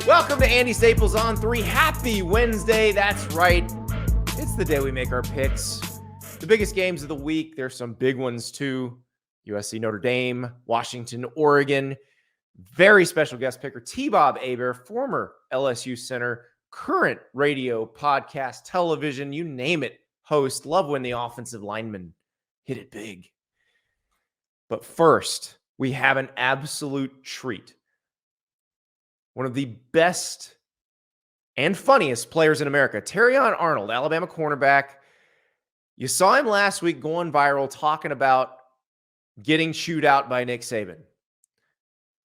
Welcome to Andy Staples On3. Happy Wednesday. That's right. It's the day we make our picks. The biggest games of the week. There's some big ones too. USC-Notre Dame, Washington, Oregon. Very special guest picker, T-Bob Hebert, former LSU center, current radio, podcast, television, you name it, host. Love when the offensive linemen hit it big. But first, we have an absolute treat. One of the best and funniest players in America, Terrion Arnold, Alabama cornerback. You saw him last week going viral talking about getting chewed out by Nick Saban.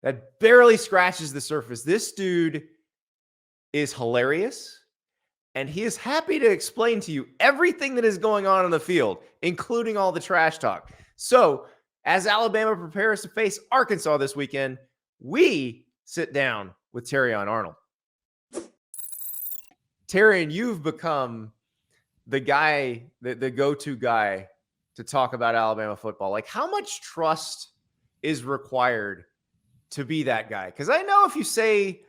That barely scratches the surface. This dude is hilarious, and he is happy to explain to you everything that is going on the field, including all the trash talk. So, as Alabama prepares to face Arkansas this weekend, we sit down with Terrion Arnold. Terrion, you've become the guy, the go-to guy to talk about Alabama football. Like, how much trust is required to be that guy? Because I know if you say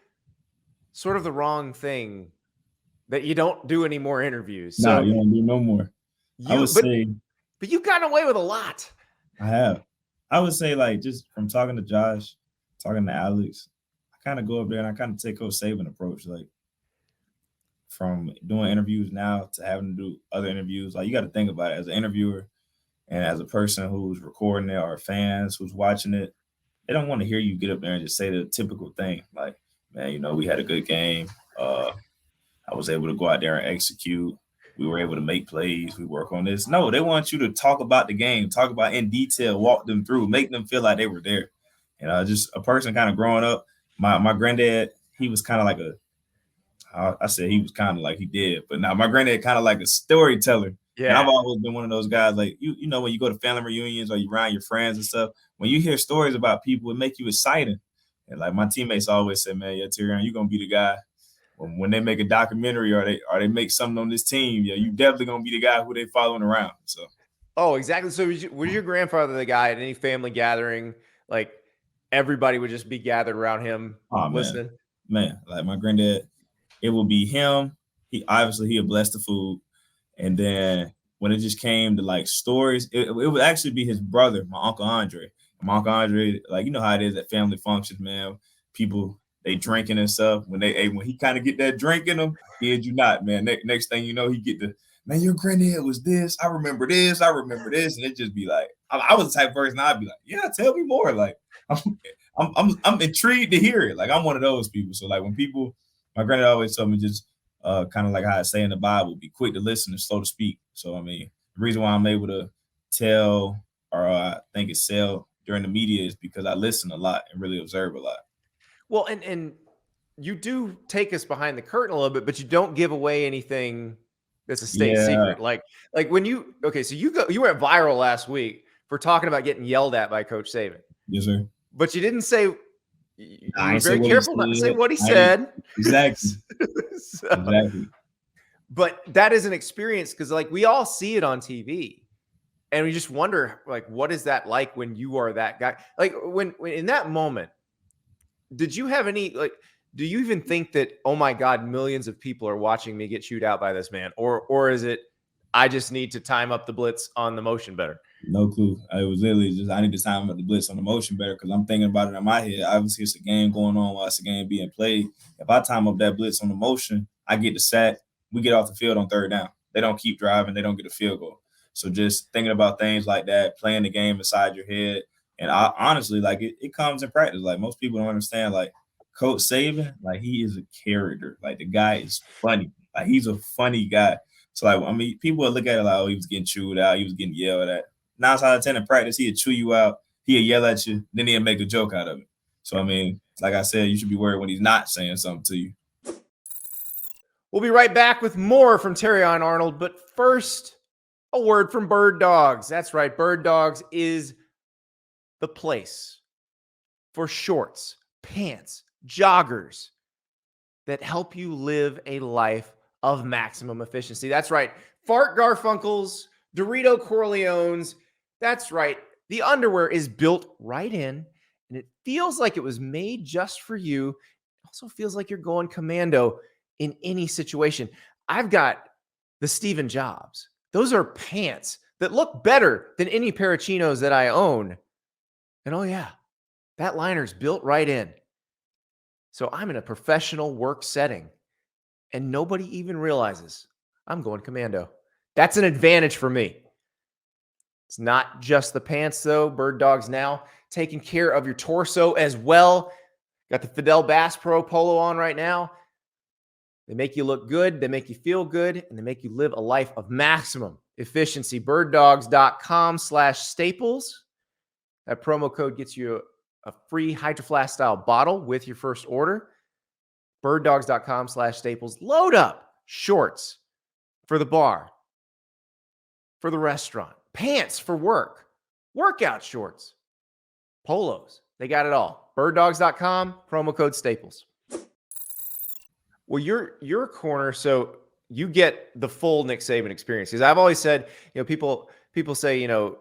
sort of the wrong thing, that you don't do any more interviews. No, you don't do no more. But you've gotten away with a lot. I have. I would say, like, just from talking to Josh, talking to Alex, I kind of go up there and I kind of take Coach Saban approach, like from doing interviews now to having to do other interviews. Like, you got to think about it as an interviewer and as a person who's recording it or fans who's watching it. They don't want to hear you get up there and just say the typical thing, like, man, you know, we had a good game. I was able to go out there and execute. We were able to make plays. We work on this. No, they want you to talk about the game, talk about in detail, walk them through, make them feel like they were there. And just a person kind of growing up. My granddad, he was kind of like I said he was kind of like he did, but now my granddad kind of like a storyteller. Yeah. And I've always been one of those guys, like, you know, when you go to family reunions or you around your friends and stuff, when you hear stories about people, it make you excited. And like my teammates always say, man, yeah, Terrion, you're going to be the guy. When they make a documentary or they make something on this team, yeah, you definitely going to be the guy who they following around. So. Oh, exactly. So was your grandfather the guy at any family gathering, like everybody would just be gathered around him listening? Man, like my granddad, it would be him. He would bless the food. And then when it just came to like stories, it would actually be his brother, my Uncle Andre. My Uncle Andre, like, you know how it is at family functions, man. People, they drinking and stuff. When he kind of get that drink in them, kid you not, man. Next thing you know, he get the, man, your granddad was this. I remember this. And it just be like, I was the type of person I'd be like, yeah, tell me more. Like, I'm intrigued to hear it. Like, I'm one of those people. So like when people, my granddad always told me just kind of like how I say in the Bible, be quick to listen and slow to speak. So I mean, the reason why I'm able to tell or I think it's sell during the media is because I listen a lot and really observe a lot. Well, and you do take us behind the curtain a little bit, but you don't give away anything that's a state secret. Like when you so you went viral last week for talking about getting yelled at by Coach Saban. Yes, sir. But you didn't say. You were very careful not to say what he said. Exactly. Exactly. But that is an experience because, like, we all see it on TV, and we just wonder, like, what is that like when you are that guy? Like, when in that moment, did you have any, like, do you even think that, oh my God, millions of people are watching me get chewed out by this man, or is it I just need to time up the blitz on the motion better? No clue. It was literally just I need to time up the blitz on the motion better because I'm thinking about it in my head. Obviously, it's a game going on while it's a game being played. If I time up that blitz on the motion, I get the sack. We get off the field on third down. They don't keep driving. They don't get a field goal. So just thinking about things like that, playing the game inside your head. And I honestly, like, it comes in practice. Like, most people don't understand, like, Coach Saban, like, he is a character. Like, the guy is funny. Like, he's a funny guy. So, like, I mean, people would look at it like, oh, he was getting chewed out. He was getting yelled at. 9 out of 10 in practice, he'd chew you out. He'd yell at you. Then he'd make a joke out of it. So, I mean, like I said, you should be worried when he's not saying something to you. We'll be right back with more from Terrion Arnold. But first, a word from Bird Dogs. That's right. Bird Dogs is the place for shorts, pants, joggers that help you live a life of maximum efficiency. That's right. Fart Garfunkels, Dorito Corleones. That's right. The underwear is built right in, and it feels like it was made just for you. also feels like you're going commando in any situation. I've got the Steven Jobs. Those are pants that look better than any pair of chinos that I own. And oh yeah, that liner's built right in. So I'm in a professional work setting and nobody even realizes I'm going commando. That's an advantage for me. It's not just the pants though. Bird Dog's now taking care of your torso as well. Got the Fidel Bass Pro Polo on right now. They make you look good, they make you feel good, and they make you live a life of maximum efficiency. birddogs.com/staples. That promo code gets you a free Hydro Flask style bottle with your first order. birddogs.com/staples. Load up shorts for the bar, for the restaurant, pants for work, workout shorts, polos. They got it all. birddogs.com, promo code Staples. Well, you're a corner, so you get the full Nick Saban experience. Because I've always said, people say, the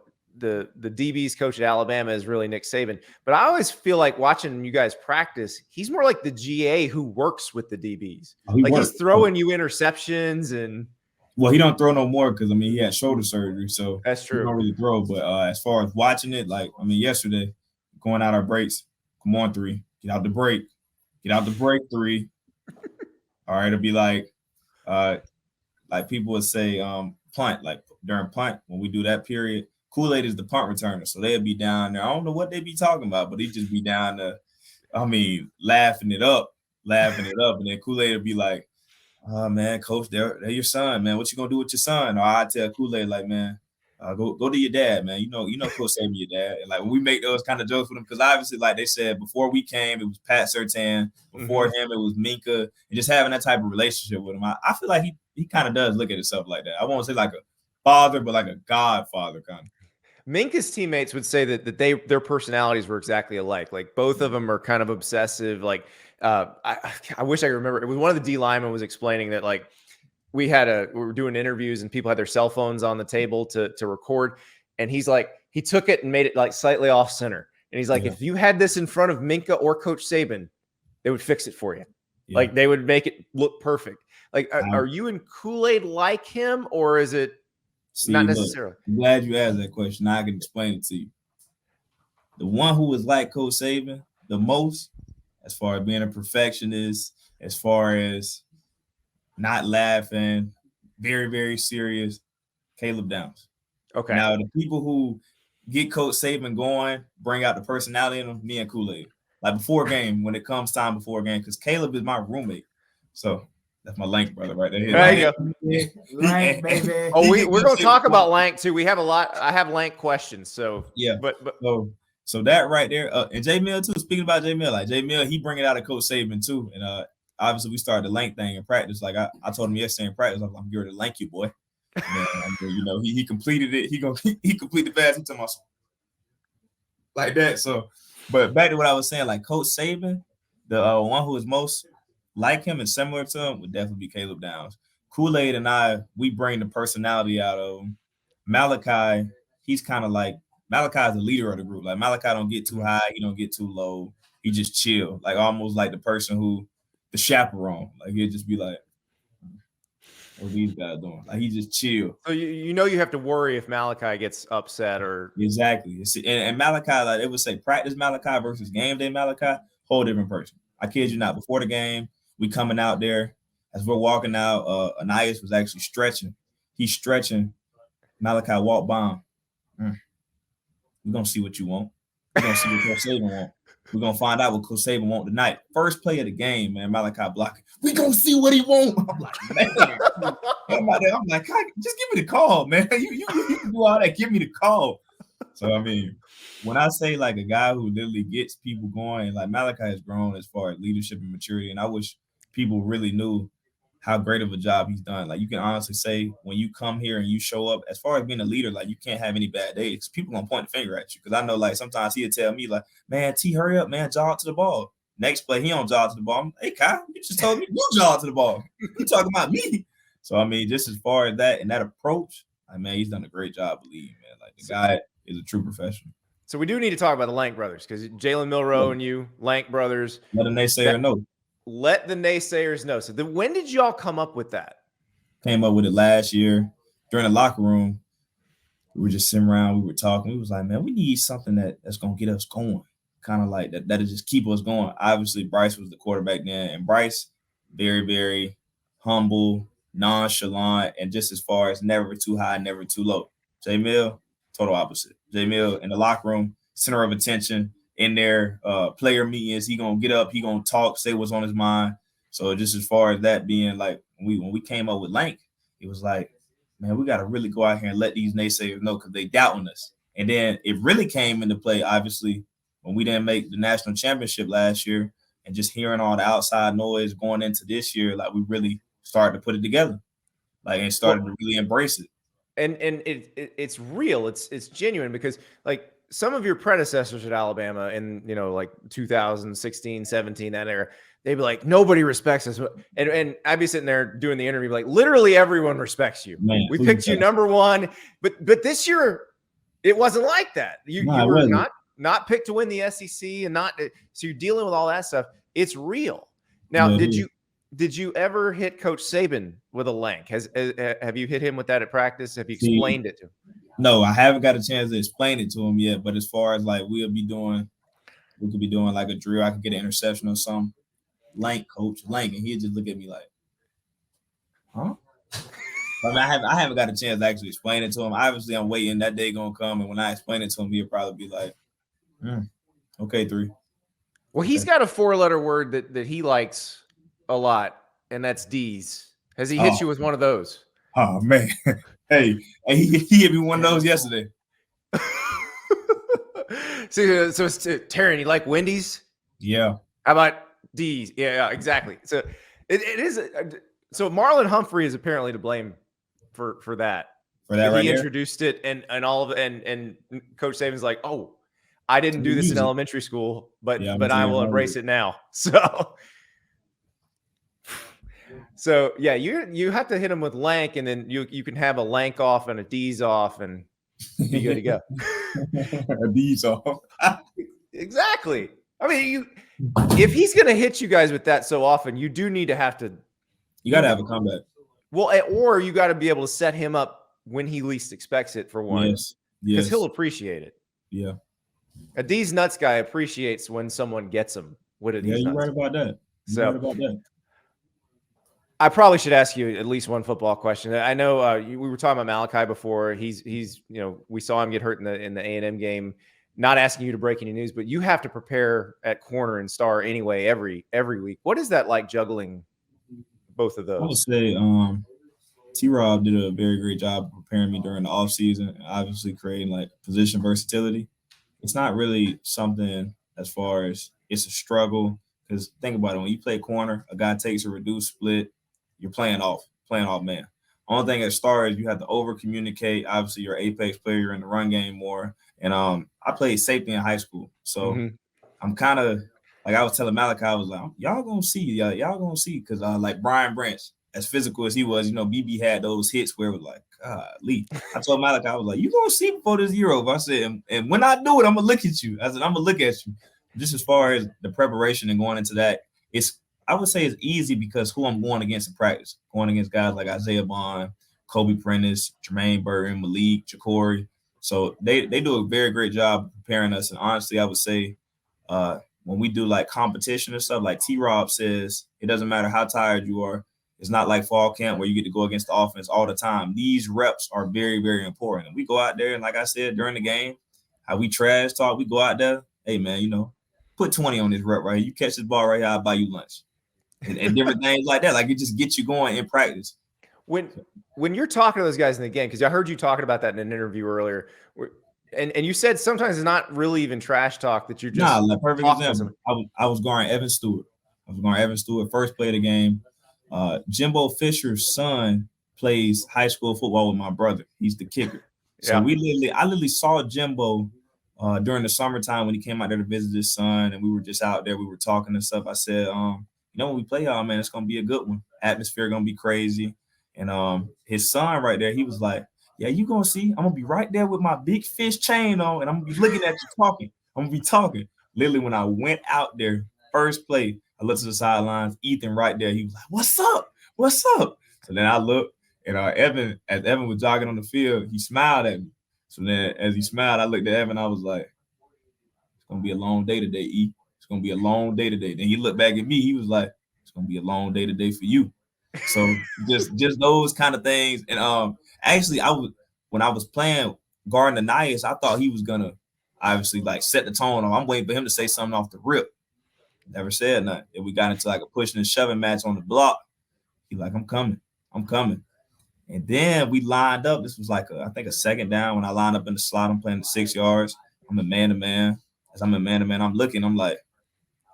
DB's coach at Alabama is really Nick Saban. But I always feel like watching you guys practice, he's more like the GA who works with the DBs. He's throwing you interceptions and. Well, he don't throw no more because he had shoulder surgery, so that's true. He don't really throw. But as far as watching it, yesterday, going out our breaks, come on 3, get out the break, 3. All right, it'll be like people would say, punt, like during punt, when we do that period, Kool-Aid is the punt returner. So they'll be down there. I don't know what they be talking about, but he just be down there, laughing it up. And then Kool-Aid will be like, oh, man, coach, they're your son, man. What you going to do with your son? Or I tell Kool-Aid, like, man, go to your dad, man. You know, Coach Saban, your dad. And when we make those kind of jokes with him, because obviously, like they said, before we came, it was Pat Surtain. Before him, it was Minka. And just having that type of relationship with him, I feel like he kind of does look at himself like that. I won't say like a father, but like a godfather kind of. Minka's teammates would say that their personalities were exactly alike. Like both of them are kind of obsessive. Like I wish I could remember. It was one of the D linemen was explaining that like we were doing interviews and people had their cell phones on the table to record. And he's like, he took it and made it like slightly off center. And he's like, if you had this in front of Minka or Coach Saban, they would fix it for you. Yeah. Like they would make it look perfect. Like, are you in Kool-Aid like him or is it not necessarily? I'm glad you asked that question. Now I can explain it to you. The one who was like Coach Saban the most, as far as being a perfectionist, as far as not laughing, very, very serious, Caleb Downs. Okay. Now, the people who get Coach Saban going, bring out the personality in them, me and Kool-Aid. Like before game, when it comes time before game, because Caleb is my roommate. So that's my Lank brother right there. There you go. Lank, baby. Oh, we're going to talk about Lank too. We have a lot. I have Lank questions. So yeah, but so that right there, and J Mill too. Speaking about J Mill, like J Mill, he bring it out of Coach Saban too. And obviously we started the Lank thing in practice. Like I told him yesterday in practice, I'm here to Lank you, boy. And, he completed it. He completed the pass. He told me like that. So, but back to what I was saying, like Coach Saban, the one who is most like him and similar to him would definitely be Caleb Downs. Kool-Aid and I, we bring the personality out of him. Malachi, he's kind of like Malachi is the leader of the group. Like Malachi don't get too high, he don't get too low. He just chill, like almost like the person who the chaperone. Like he'll just be like, what are these guys doing? Like he just chill. So you have to worry if Malachi gets upset or exactly. And Malachi, like they would say, practice Malachi versus game day Malachi, whole different person. I kid you not. Before the game, we coming out there as we're walking out. Anais was actually stretching. He's stretching. Malachi walked by him. We're gonna see what you want. We're gonna see what Coach Saban want. We're gonna find out what Coach Saban want tonight. First play of the game, man. Malachi blocking. We gonna see what he want. I'm like, man. I'm like, just give me the call, man. You can do all that. Give me the call. So when I say like a guy who literally gets people going, and like Malachi has grown as far as leadership and maturity, and I wish people really knew how great of a job he's done. Like you can honestly say when you come here and you show up, as far as being a leader, like you can't have any bad days. People gonna point the finger at you. Because I know like sometimes he'll tell me like, man, T, hurry up, man, jog to the ball. Next play, he don't jog to the ball. I'm, hey, Kyle, you just told me you jog to the ball. You talking about me. So just as far as that and that approach, he's done a great job, believe me, man. Like the guy is a true professional. So we do need to talk about the Lank brothers because Jalen Milroe and you, Lank brothers. Let a naysayer know. Let the naysayers know. So when did y'all come up with that? Came up with it last year during the locker room. We were just sitting around. We were talking. We was like, man, we need something that's going to get us going. Kind of like that'll just keep us going. Obviously, Bryce was the quarterback then. And Bryce, very, very humble, nonchalant, and just as far as never too high, never too low. J Mill, total opposite. J Mill in the locker room, center of attention. In their player meetings, he gonna get up, he gonna talk, say what's on his mind. So just as far as that being like when we came up with Lank, it was like, man, we gotta really go out here and let these naysayers know because they doubting us. And then it really came into play, obviously, when we didn't make the national championship last year, and just hearing all the outside noise going into this year, like we really started to put it together, like and started to really embrace it. And it's real, it's genuine because like some of your predecessors at Alabama in, like 2016, 17, that era, they'd be like, nobody respects us. And I'd be sitting there doing the interview, like literally everyone respects you. Man, we picked you number one, but this year it wasn't like that. You were not picked to win the SEC and so you're dealing with all that stuff. It's real. Now, did you ever hit Coach Saban with a Lank? Have you hit him with that at practice? Have you explained it to him? No, I haven't got a chance to explain it to him yet. But as far as like we could be doing like a drill. I could get an interception or something. Lank, Coach Lank, and he'd just look at me like, huh? But I haven't got a chance to actually explain it to him. Obviously, I'm waiting that day gonna come, and when I explain it to him, he'll probably be like, okay, 3. Well, he's got a 4-letter word that he likes a lot, and that's D's. Has he hit you with one of those? Oh man. Hey, he hit me one of those yesterday. So it's Terrion, you like Wendy's? Yeah. How about D's? Yeah, exactly. So it is. So Marlon Humphrey is apparently to blame for that. For that, right? He introduced it, and all of and Coach Saban's like, oh, I didn't do this in elementary school, but I will embrace it now. So yeah, you have to hit him with Lank, and then you can have a Lank off and a D's off, and be good to go. A D's off. Exactly. I mean, if he's gonna hit you guys with that so often, you do need to have to. You got to have a comeback. Well, or you got to be able to set him up when he least expects it. For one, yes, because he'll appreciate it. Yeah. A D's nuts guy appreciates when someone gets him with a D's nuts. Yeah, you're right about that. Right about that. I probably should ask you at least one football question. I know we were talking about Malachi before. He's we saw him get hurt in the A&M game. Not asking you to break any news, but you have to prepare at corner and star anyway every week. What is that like juggling both of those? I would say T-Rob did a very great job preparing me during the offseason, obviously creating like position versatility. It's not really something as far as it's a struggle because think about it. When you play corner, a guy takes a reduced split, you're playing off man. Only thing at star is you have to over communicate. Obviously, you're an apex player, you're in the run game more. And I played safety in high school. So I'm kind of like I was telling Malachi, I was like, y'all gonna see, y'all gonna see. Because like Brian Branch, as physical as he was, BB had those hits where it was like, golly. I told Malachi, I was like, you gonna see before this year over. I said, and when I do it, I'm gonna look at you. I said, I'm gonna look at you. Just as far as the preparation and going into that, I would say it's easy because who I'm going against in practice, going against guys like Isaiah Bond, Kobe Prentice, Jermaine Burton, Malik, Jacory. So they do a very great job preparing us. And honestly, I would say when we do like competition and stuff, like T-Rob says, it doesn't matter how tired you are. It's not like fall camp where you get to go against the offense all the time. These reps are very, very important. And we go out there and like I said, during the game, how we trash talk, we go out there, hey man, put 20 on this rep right here. You catch this ball right here, I'll buy you lunch. And different things like that. Like it just gets you going in practice. When you're talking to those guys in the game, because I heard you talking about that in an interview earlier, and you said sometimes it's not really even trash talk that you're just like perfect example. I was guarding Evan Stewart. First play of the game. Jimbo Fisher's son plays high school football with my brother. He's the kicker. So I literally saw Jimbo during the summertime when he came out there to visit his son, and we were just out there. We were talking and stuff. I said, when we play y'all, man, it's gonna be a good one. Atmosphere gonna be crazy. And his son right there, he was like, yeah, you gonna see, I'm gonna be right there with my big fish chain on, and I'm gonna be looking at you talking. I'm gonna be talking. Literally, when I went out there, first play, I looked to the sidelines. Ethan right there. He was like, "What's up? What's up?" So then I looked, and as Evan was jogging on the field, he smiled at me. So then as he smiled, I looked at Evan. I was like, "It's gonna be a long day today, E. It's gonna be a long day today." Then he looked back at me. He was like, "It's gonna be a long day today for you." So just those kind of things. And actually, when I was playing guarding Ananias, I thought he was gonna obviously like set the tone. I'm waiting for him to say something off the rip. Never said nothing. And we got into like a pushing and shoving match on the block. He like, I'm coming. And then we lined up. This was like I think a second down when I lined up in the slot. I'm playing the 6 yards. I'm in man-to-man. As I'm in man-to-man, I'm looking. I'm like,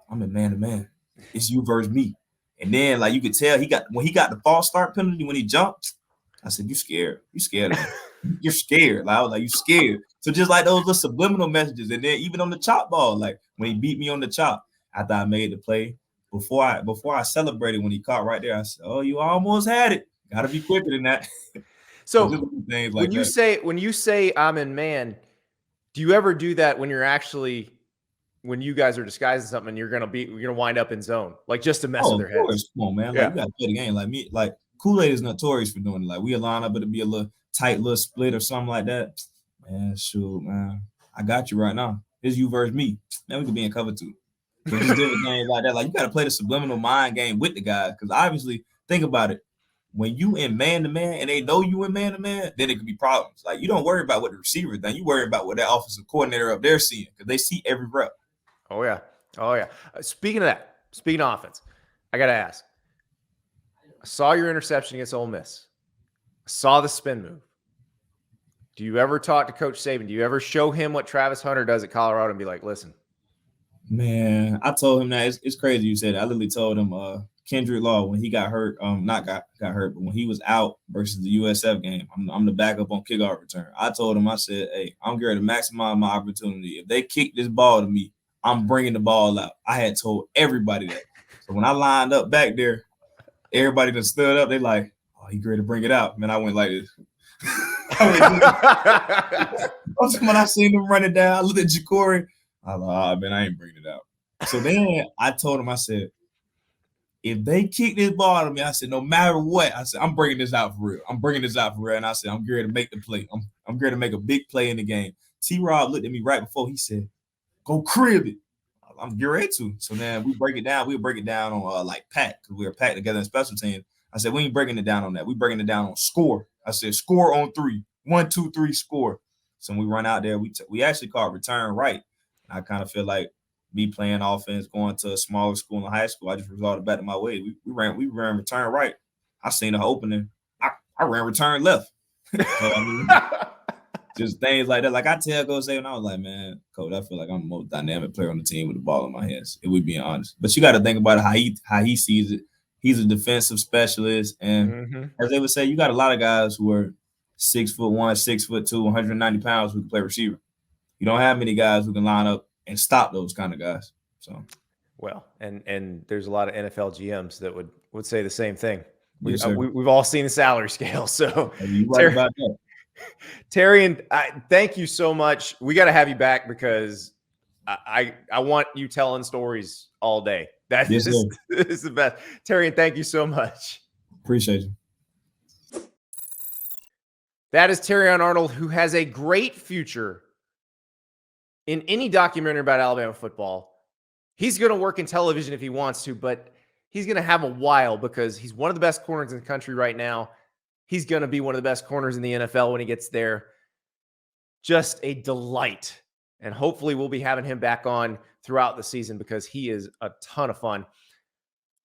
I'm in man-to-man. It's you versus me. And then like you could tell when he got the false start penalty when he jumped, I said, you scared. You scared of him. You're scared. Like, I was like, you scared. So just like those little subliminal messages. And then even on the chop ball, like when he beat me on the chop, after I made the play, before I celebrated when he caught right there, I said, oh, you almost had it. Gotta be quicker than that. So things when you say I'm in man, do you ever do that when you guys are disguising something and you're gonna wind up in zone, like just to mess with their heads? Come on, man. Yeah. Like you gotta play the game. Like me, like Kool-Aid is notorious for doing it. Like we line up, it'll be a little tight little split or something like that. Man, shoot, man. I got you right now. It's you versus me. Man, we could be in cover 2. So just different things like that. Like you gotta play the subliminal mind game with the guys. Because obviously, think about it. When you in man-to-man and they know you in man-to-man, then it could be problems. Like you don't worry about what the receiver done. You worry about what that offensive coordinator up there seeing because they see every rep. Oh yeah. Speaking of offense, I gotta ask. I saw your interception against Ole Miss. I saw the spin move. Do you ever talk to Coach Saban? Do you ever show him what Travis Hunter does at Colorado and be like, listen? Man, I told him that. It's crazy you said that. I literally told him Kendrick Law when he got hurt, not got hurt, but when he was out versus the USF game, I'm the backup on kickoff return. I told him, I said, hey, I'm going to maximize my opportunity. If they kick this ball to me, I'm bringing the ball out. I had told everybody that. So when I lined up back there, everybody that stood up, they like, oh, he great to bring it out. Man, I went like this. When I seen him run it down, I looked at Ja'Cory. I was like, oh, man, I ain't bringing it out. So then I told him, I said, if they kick this ball to me, I said, no matter what, I said, I'm bringing this out for real. And I said, I'm ready to make the play. I'm ready to make a big play in the game. T-Rob looked at me right before he said, go crib it. I'm ready to. So then we break it down. We'll break it down on like pack because we were packed together in special teams. I said, we ain't breaking it down on that. We breaking it down on score. I said, score on 3. 1, 2, 3, score. So when we run out there, we actually called return right. I kind of feel like me playing offense, going to a smaller school in high school, I just resorted back to my way. We ran return right. I seen the opening. I ran return left. So, I mean, just things like that. Like I tell Coach Saban, I was like, man, Coach, I feel like I'm the most dynamic player on the team with the ball in my hands. If we being honest. But you got to think about it, how he sees it. He's a defensive specialist. And as they would say, you got a lot of guys who are 6'1", 6'2", 190 pounds who can play receiver. You don't have many guys who can line up and stop those kind of guys. So, well, and there's a lot of NFL GMs that would say the same thing. Yes, We've all seen the salary scale. So, you're right about that. Terrion, thank you so much. We got to have you back because I want you telling stories all day. That is the best. Terrion, thank you so much. Appreciate you. That is Terrion Arnold, who has a great future in any documentary about Alabama football. He's going to work in television if he wants to, but he's going to have a while because he's one of the best corners in the country right now. He's going to be one of the best corners in the NFL when he gets there. Just a delight. And hopefully we'll be having him back on throughout the season because he is a ton of fun.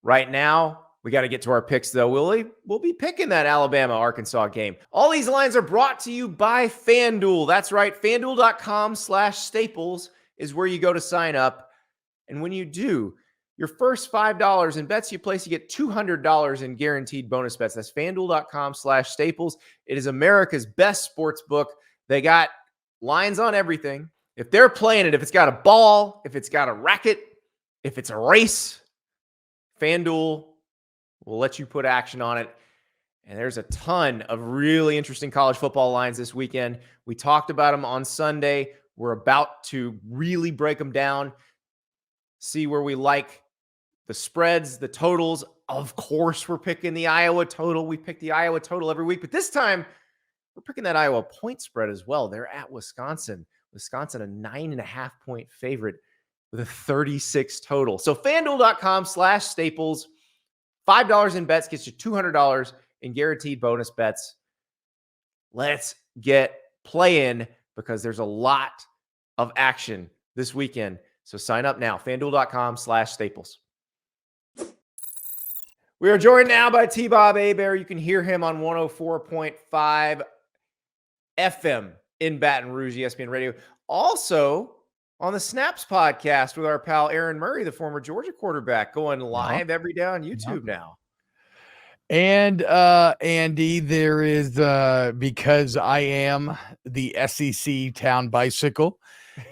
Right now, we got to get to our picks, though. We'll be picking that Alabama-Arkansas game. All these lines are brought to you by Fanduel. That's right. Fanduel.com/Staples is where you go to sign up. And when you do, your first $5 in bets you place, you get $200 in guaranteed bonus bets. That's FanDuel.com/Staples. It is America's best sports book. They got lines on everything. If they're playing it, if it's got a ball, if it's got a racket, if it's a race, FanDuel will let you put action on it. And there's a ton of really interesting college football lines this weekend. We talked about them on Sunday. We're about to really break them down, see where we like the spreads, the totals. Of course, we're picking the Iowa total. We pick the Iowa total every week, but this time we're picking that Iowa point spread as well. They're at Wisconsin. Wisconsin, a 9.5-point favorite with a 36 total. So FanDuel.com/Staples, $5 in bets gets you $200 in guaranteed bonus bets. Let's get playing because there's a lot of action this weekend. So sign up now, FanDuel.com/Staples. We are joined now by T-Bob Hebert. You can hear him on 104.5 FM in Baton Rouge, ESPN Radio. Also on the Snaps podcast with our pal Aaron Murray, the former Georgia quarterback, going live every day on YouTube now. And Andy, there is because I am the SEC town bicycle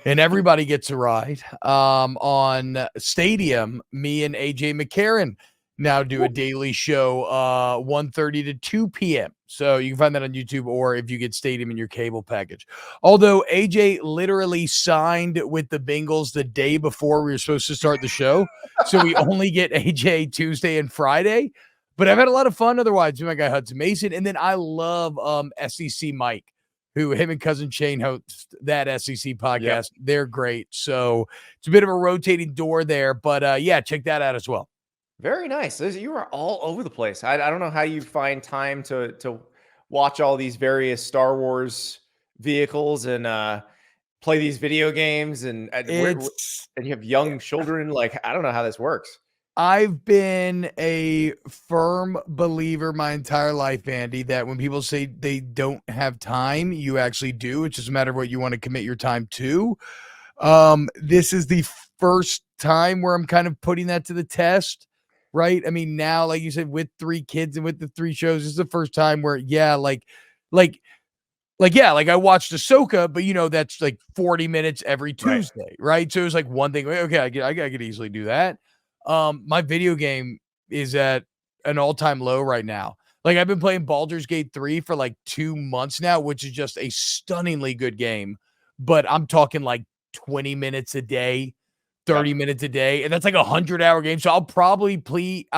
and everybody gets a ride on Stadium. Me and AJ McCarron now do a daily show 1:30 to 2 p.m. So you can find that on YouTube, or if you get Stadium in your cable package. Although AJ literally signed with the Bengals the day before we were supposed to start the show, so we only get AJ Tuesday and Friday. But I've had a lot of fun otherwise with my guy Hudson Mason. And then I love SEC Mike, who him and cousin Shane host that SEC podcast. Yep. They're great. So it's a bit of a rotating door there. But yeah, check that out as well. Very nice. You are all over the place. I don't know how you find time to watch all these various Star Wars vehicles and play these video games. And you have young children. Like, I don't know how this works. I've been a firm believer my entire life, Andy, that when people say they don't have time, you actually do. It's just a matter of what you want to commit your time to. This is the first time where I'm kind of putting that to the test, right? I mean, now, like you said, with 3 kids and with the 3 shows, this is the first time where, I watched Ahsoka, but that's like 40 minutes every Tuesday, right? So it was like one thing. Okay, I could easily do that. My video game is at an all-time low right now. Like, I've been playing Baldur's Gate 3 for like 2 months now, which is just a stunningly good game. But I'm talking like 20 minutes a day, 30 minutes a day, and that's like a 100-hour game. So I'll probably play.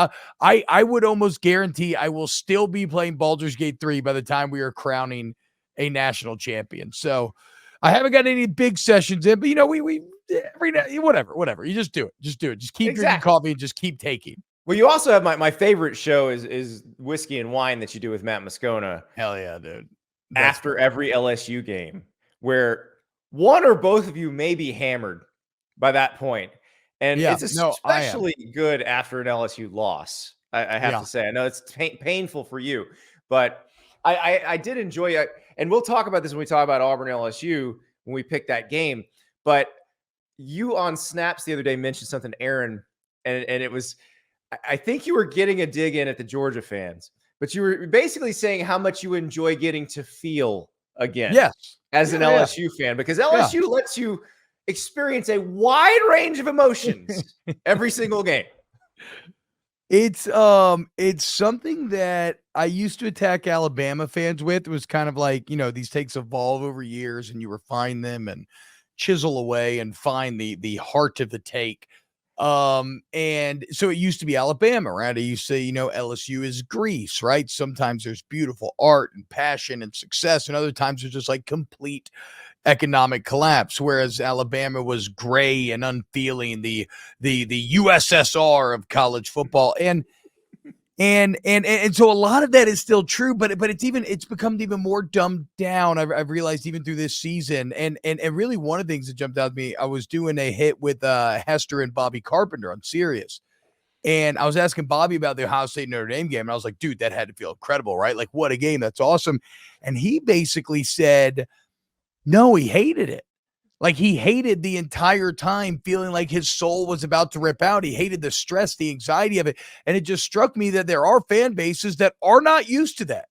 I would almost guarantee I will still be playing Baldur's Gate 3 by the time we are crowning a national champion. So I haven't got any big sessions in, but we every day, whatever. You just do it. Just keep drinking coffee and just keep taking. Well, you also have my favorite show is Whiskey and Wine that you do with Matt Moscona. Hell yeah, dude. After every LSU game, where one or both of you may be hammered by that point. And it's especially good after an LSU loss. I have to say, I know it's painful for you, but I did enjoy it. And we'll talk about this when we talk about Auburn-LSU when we pick that game. But you on Snaps the other day mentioned something, Aaron, and it was, I think you were getting a dig in at the Georgia fans, but you were basically saying how much you enjoy getting to feel again as an LSU fan, because LSU lets you experience a wide range of emotions every single game. It's something that I used to attack Alabama fans with. It was kind of like, these takes evolve over years and you refine them and chisel away and find the heart of the take. And so it used to be Alabama, right? I used to say, LSU is Greece, right? Sometimes there's beautiful art and passion and success, and other times there's just like complete economic collapse, whereas Alabama was gray and unfeeling, the USSR of college football. And so a lot of that is still true, but it's become even more dumbed down. I've realized even through this season, and really one of the things that jumped out at me, I was doing a hit with Hester and Bobby Carpenter on Sirius, and I was asking Bobby about the Ohio State Notre Dame game, and I was like, dude, that had to feel incredible, right? Like, what a game, that's awesome. And he basically said, no, he hated it. Like, he hated the entire time feeling like his soul was about to rip out. He hated the stress, the anxiety of it. And it just struck me that there are fan bases that are not used to that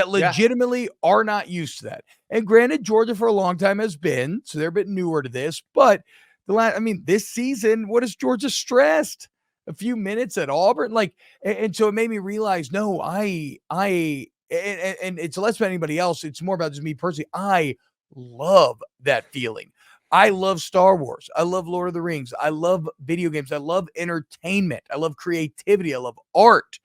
legitimately are not used to that. And granted, Georgia for a long time has been, so they're a bit newer to this. But this season, what is Georgia stressed? A few minutes at Auburn? And so it made me realize, no, and it's less about anybody else. It's more about just me personally. I love that feeling. I love Star Wars. I love Lord of the Rings. I love video games. I love entertainment. I love creativity. I love art.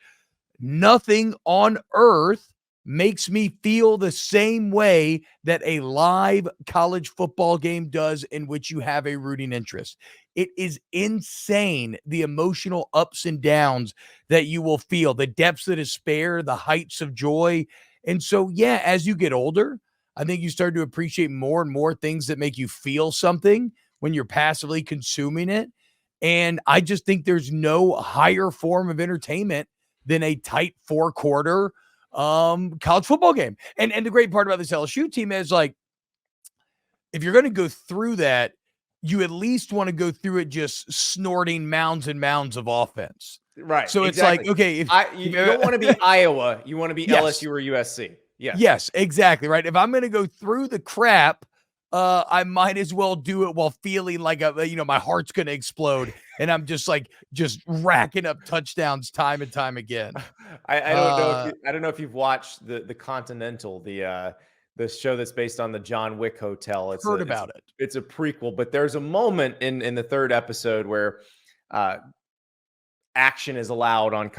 Nothing on earth makes me feel the same way that a live college football game does in which you have a rooting interest. It is insane, the emotional ups and downs that you will feel, the depths of despair, the heights of joy. And so, yeah, as you get older, I think you start to appreciate more and more things that make you feel something when you're passively consuming it. And I just think there's no higher form of entertainment than a tight 4-quarter college football game. And the great part about this LSU team is, like, if you're going to go through that, you at least want to go through it just snorting mounds and mounds of offense. Right. So exactly. it's like, okay, you don't want to be Iowa. You want to be Yes. LSU or USC. Yes. Yes, exactly. Right. If I'm going to go through the crap, I might as well do it while feeling like my heart's going to explode, and I'm just racking up touchdowns time and time again. I don't know if you've watched the Continental, the show that's based on the John Wick Hotel. Heard about it. It's a prequel, but there's a moment in the third episode where action is allowed on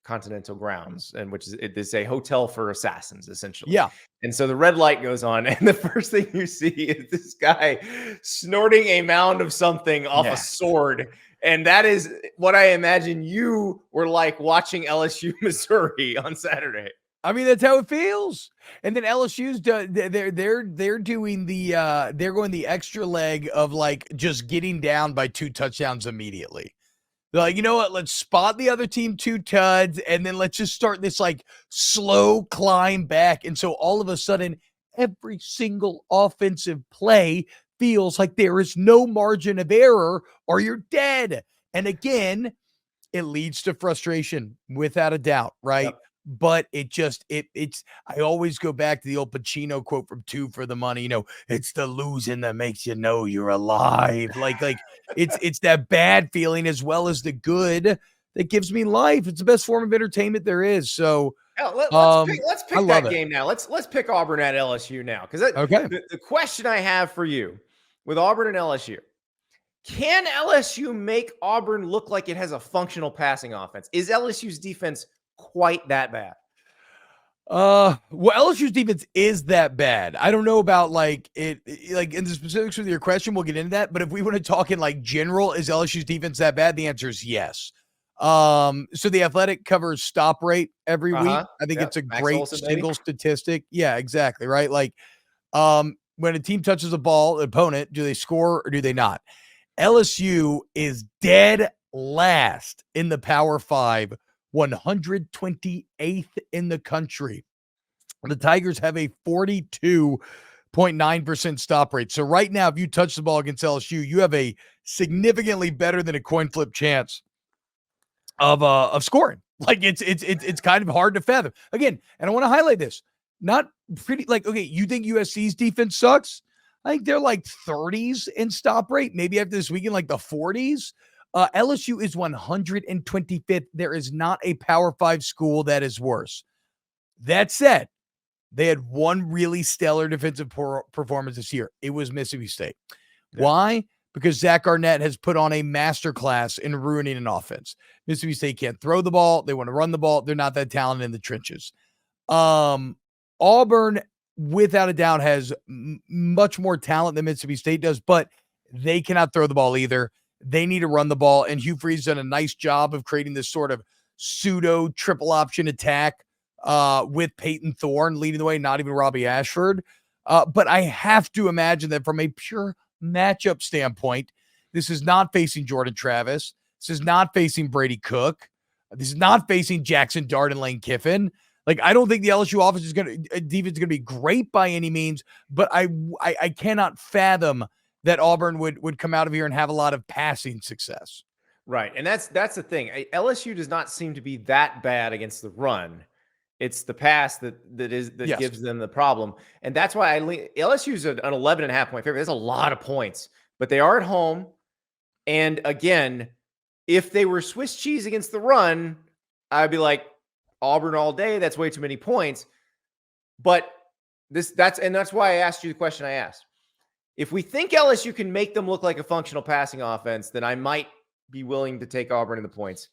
Continental grounds, and which is a hotel for assassins, essentially. Yeah. And so the red light goes on, and the first thing you see is this guy snorting a mound of something off a sword. And that is what I imagine you were like watching LSU Missouri on Saturday. I mean, that's how it feels. And then LSU's they're doing they're going the extra leg of, like, just getting down by 2 touchdowns immediately. They're like, you know what? Let's spot the other team 2 tuds, and then let's just start this, like, slow climb back. And so all of a sudden, every single offensive play feels like there is no margin of error, or you're dead. And again, it leads to frustration without a doubt, right? Yep. But it's I always go back to the old Pacino quote from 2 for the Money. It's the losing that makes you know you're alive. Like it's that bad feeling as well as the good that gives me life. It's the best form of entertainment there is. So let's pick that game it. now. Let's pick Auburn at LSU now, because Okay. The question I have for you with Auburn and LSU: can LSU make Auburn look like it has a functional passing offense? Is LSU's defense quite that bad? Well, LSU's defense is that bad. I don't know about like in the specifics of your question, we'll get into that. But if we want to talk in like general, is LSU's defense that bad? The answer is yes. So the Athletic covers stop rate every week. I think it's a great single statistic. Yeah, exactly. Right. Like, when a team touches a ball, the opponent, do they score or do they not? LSU is dead last in the Power 5, 128th in the country. The Tigers have a 42.9% stop rate. So right now, if you touch the ball against LSU, you have a significantly better than a coin flip chance of scoring. Like it's kind of hard to fathom. Again, and I want to highlight this. Not pretty, like, okay, you think USC's defense sucks? I think they're like 30s in stop rate. Maybe after this weekend, like the 40s. LSU is 125th. There is not a Power 5 school that is worse. That said, they had one really stellar defensive performance this year. It was Mississippi State. Yeah. Why? Because Zach Arnett has put on a masterclass in ruining an offense. Mississippi State can't throw the ball. They want to run the ball. They're not that talented in the trenches. Auburn, without a doubt, has much more talent than Mississippi State does, but they cannot throw the ball either. They need to run the ball, and Hugh Freeze done a nice job of creating this sort of pseudo triple option attack with Peyton Thorne leading the way, not even Robbie Ashford. But I have to imagine that from a pure matchup standpoint, this is not facing Jordan Travis. This is not facing Brady Cook. This is not facing Jackson Dart and Lane Kiffin. Like, I don't think the LSU offense is defense is going to be great by any means, but I cannot fathom that Auburn would come out of here and have a lot of passing success. Right. And that's the thing. LSU does not seem to be that bad against the run. It's the pass that gives them the problem. And that's why LSU is an 11.5 point favorite. That's a lot of points, but they are at home. And again, if they were Swiss cheese against the run, I'd be like, Auburn all day. That's way too many points. But that's why I asked you the question I asked. if we think LSU can make them look like a functional passing offense, then I might be willing to take Auburn in the points.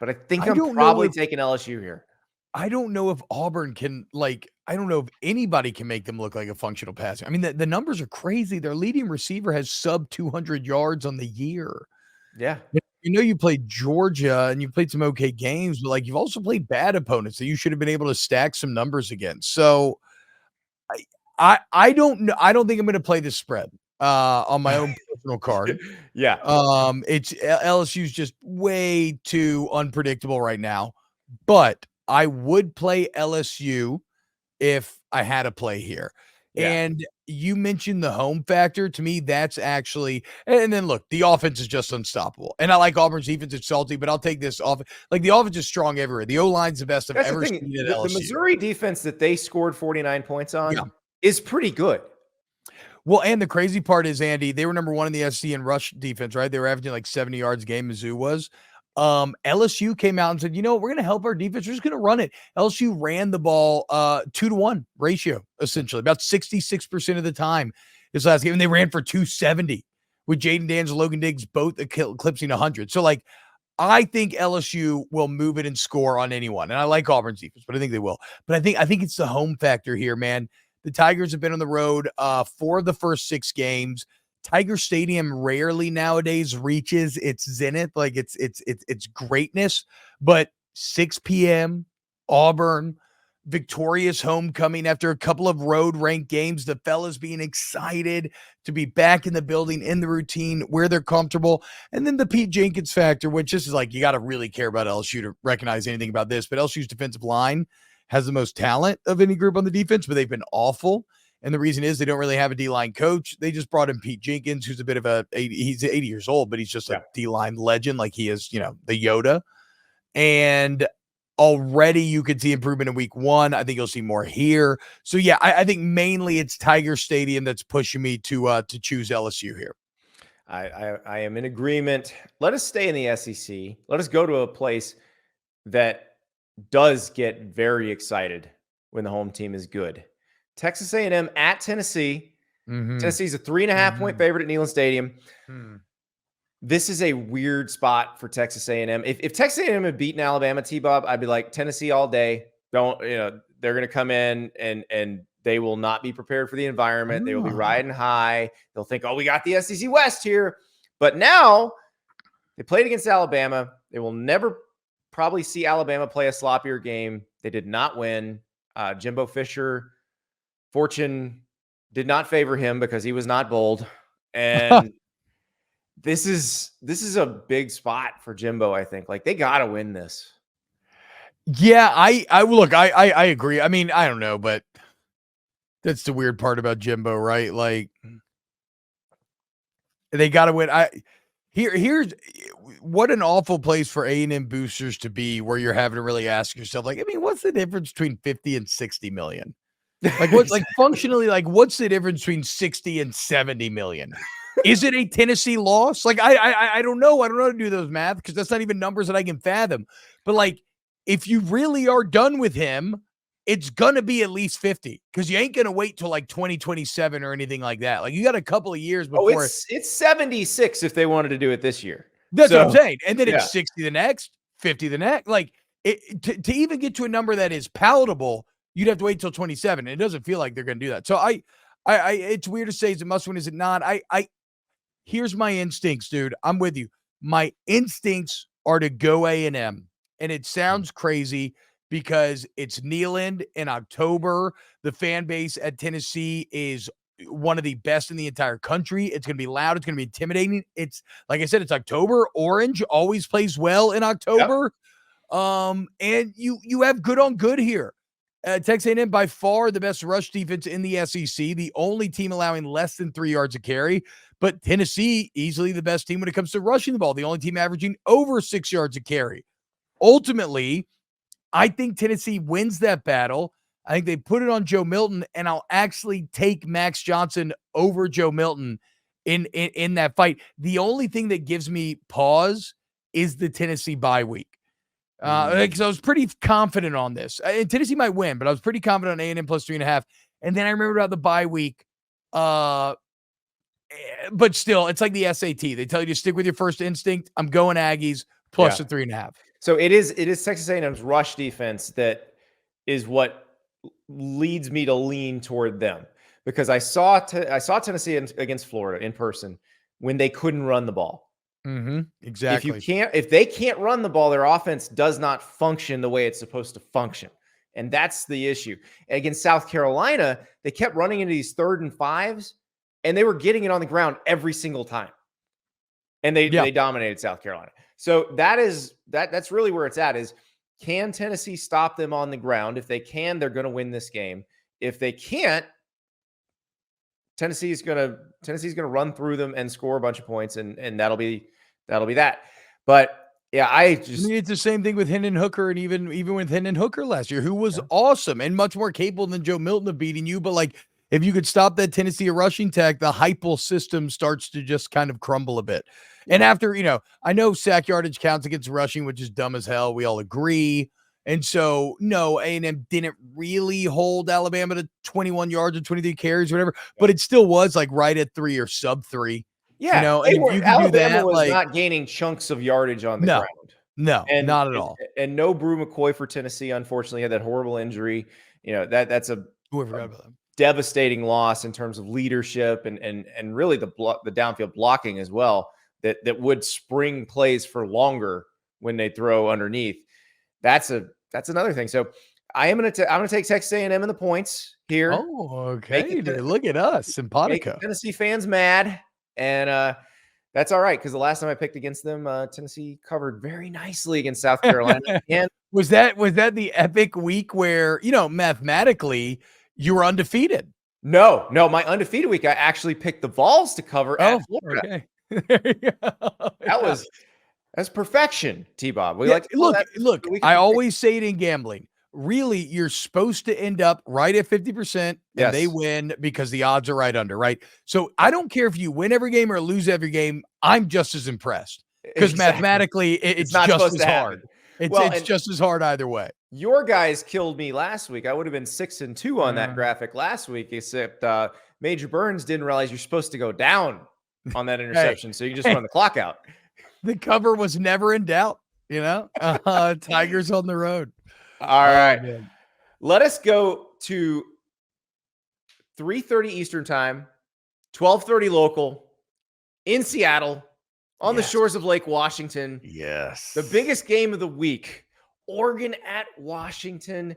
But I think I'm probably taking LSU here. I don't know if Auburn can, I don't know if anybody can make them look like a functional passer. I mean, the numbers are crazy. Their leading receiver has sub 200 yards on the year. Yeah. You played Georgia and you played some okay games, but you've also played bad opponents that you should have been able to stack some numbers against. So I don't know. I don't think I'm going to play this spread on my own personal card. Yeah. It's LSU's just way too unpredictable right now, but I would play LSU if I had to play here. Yeah. And you mentioned the home factor. To me, that's actually, and then look, the offense is just unstoppable. And I like Auburn's defense. It's salty, but I'll take this off. The offense is strong everywhere. The O-line's the best I've ever seen at LSU. The Missouri defense that they scored 49 points on is pretty good. Well, and the crazy part is, Andy, they were number 1 in the SEC in rush defense, right? They were averaging 70 yards a game, Mizzou was. LSU came out and said, we're going to help our defense. We're just going to run it. LSU ran the ball 2-to-1 ratio, essentially, about 66% of the time this last game. And they ran for 270 with Jaden Daniels and Logan Diggs both eclipsing 100. So, I think LSU will move it and score on anyone. And I like Auburn's defense, but I think they will. But I think it's the home factor here, man. The Tigers have been on the road for the first 6 games. Tiger Stadium rarely nowadays reaches its zenith, it's greatness. But 6 p.m., Auburn, victorious homecoming after a couple of road ranked games. The fellas being excited to be back in the building, in the routine, where they're comfortable. And then the Pete Jenkins factor, which just is you got to really care about LSU to recognize anything about this. But LSU's defensive line has the most talent of any group on the defense, but they've been awful. And the reason is they don't really have a D-line coach. They just brought in Pete Jenkins, who's a bit of he's 80 years old, but he's just a D-line legend. He is, the Yoda. And already you could see improvement in week 1. I think you'll see more here. So yeah, I think mainly it's Tiger Stadium that's pushing me to choose LSU here. I am in agreement. Let us stay in the SEC. Let us go to a place that does get very excited when the home team is good. Texas A&M at Tennessee. Mm-hmm. Tennessee's a 3.5 point favorite at Neyland Stadium. This is a weird spot for Texas A&M. If Texas A&M had beaten Alabama, T-Bob, I'd be like, Tennessee all day. They're going to come in and they will not be prepared for the environment. They will be riding high. They'll think, we got the SEC West here. But now they played against Alabama. They will never probably see Alabama play a sloppier game. They did not win. Jimbo Fisher, fortune did not favor him because he was not bold. And this is a big spot for Jimbo, I think. They got to win this. Yeah, I agree. I mean, I don't know, but that's the weird part about Jimbo, right? They got to win. Here's what an awful place for A&M boosters to be, where you're having to really ask yourself, what's the difference between 50 and 60 million? Functionally, what's the difference between 60 and 70 million? Is it a Tennessee loss? I don't know. I don't know how to do those math because that's not even numbers that I can fathom. But if you really are done with him, it's going to be at least 50 because you ain't going to wait till 2027 or anything like that. You got a couple of years before. It's 76 if they wanted to do it this year. That's what I'm saying. And then it's 60 the next, 50 the next. To even get to a number that is palatable, you'd have to wait till 27. It doesn't feel like they're going to do that. So I it's weird to say, is it must win? Is it not? Here's my instincts, dude. I'm with you. My instincts are to go A&M. And it sounds crazy because it's Neyland in October. The fan base at Tennessee is one of the best in the entire country. It's going to be loud. It's going to be intimidating. It's, like I said, it's October. Orange always plays well in October. Yep. And you have good on good here. Texas A&M by far the best rush defense in the SEC, the only team allowing less than 3 yards a carry. But Tennessee, easily the best team when it comes to rushing the ball, the only team averaging over 6 yards a carry. Ultimately, I think Tennessee wins that battle. I think they put it on Joe Milton, and I'll actually take Max Johnson over Joe Milton in that fight. The only thing that gives me pause is the Tennessee bye week. Because I was pretty confident on this. And Tennessee might win, but I was pretty confident on A&M plus 3.5. And then I remember about the bye week. but still, it's like the SAT. They tell you to stick with your first instinct. I'm going Aggies plus the 3.5. So it is Texas A&M's rush defense that is what leads me to lean toward them, because I saw Tennessee against Florida in person when they couldn't run the ball. Exactly. If they can't run the ball, their offense does not function the way it's supposed to function. And that's the issue. Against South Carolina, they kept running into these 3rd and 5s, and they were getting it on the ground every single time. And they dominated South Carolina. So that's really where it's at, is can Tennessee stop them on the ground? If they can, they're going to win this game. If they can't, Tennessee's going to run through them and score a bunch of points, and that'll be that. But yeah, I mean, it's the same thing with Hendon Hooker, and even with Hendon Hooker last year, who was awesome and much more capable than Joe Milton of beating you. But like, if you could stop that Tennessee rushing attack, the Heupel system starts to just kind of crumble a bit. And after, I know sack yardage counts against rushing, which is dumb as hell. We all agree. And so, no, A&M didn't really hold Alabama to 21 yards or 23 carries, or whatever, but it still was like right at 3 or sub 3. Yeah, and if you can Alabama do that, was like, not gaining chunks of yardage on the ground. No, not at all. And no Brew McCoy for Tennessee, unfortunately, had that horrible injury. That's a devastating loss in terms of leadership and really the downfield blocking as well, that would spring plays for longer when they throw underneath. That's another thing. So I'm going to take Texas A&M in the points here. Oh, okay. Look at us, simpatico. Tennessee fans mad, and that's all right, because the last time I picked against them, Tennessee covered very nicely against South Carolina. And was that the epic week where, mathematically you were undefeated? No, my undefeated week, I actually picked the Vols to cover at Florida. Okay. There you go. That's perfection, T-Bob. Look, I always say it in gambling. Really, you're supposed to end up right at 50%, and they win because the odds are right under, right? So I don't care if you win every game or lose every game. I'm just as impressed, because mathematically it's not just as hard. It's just as hard either way. Your guys killed me last week. I would have been 6-2 on that graphic last week, except Major Burns didn't realize you're supposed to go down on that interception, so you just run the clock out. The cover was never in doubt, Tigers on the road. All right. Man. Let us go to 3:30 Eastern time, 12:30 local in Seattle on the shores of Lake Washington. Yes. The biggest game of the week, Oregon at Washington.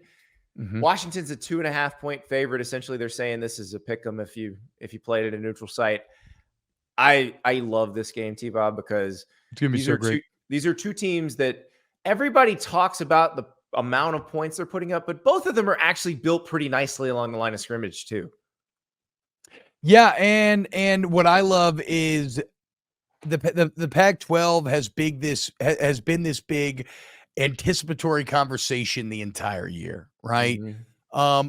Washington's a 2.5-point favorite. Essentially, they're saying this is a pick 'em if you play it at a neutral site. I love this game, T-Bob, because it's gonna be so great. These are two teams that everybody talks about the amount of points they're putting up, but both of them are actually built pretty nicely along the line of scrimmage too. Yeah, and what I love is the Pac-12 has been this big anticipatory conversation the entire year, right?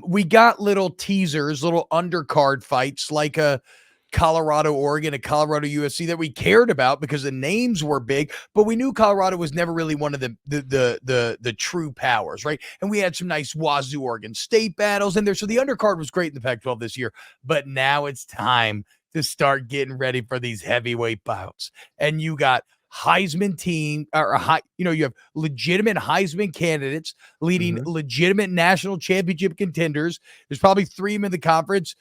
We got little teasers, little undercard fights like a Colorado, Oregon, a Colorado, USC that we cared about because the names were big, but we knew Colorado was never really one of the true powers, right? And we had some nice Wazoo, Oregon State battles in there. So the undercard was great in the Pac-12 this year, but now it's time to start getting ready for these heavyweight bouts. And you got Heisman team, you have legitimate Heisman candidates leading legitimate national championship contenders. There's probably 3 in the conference,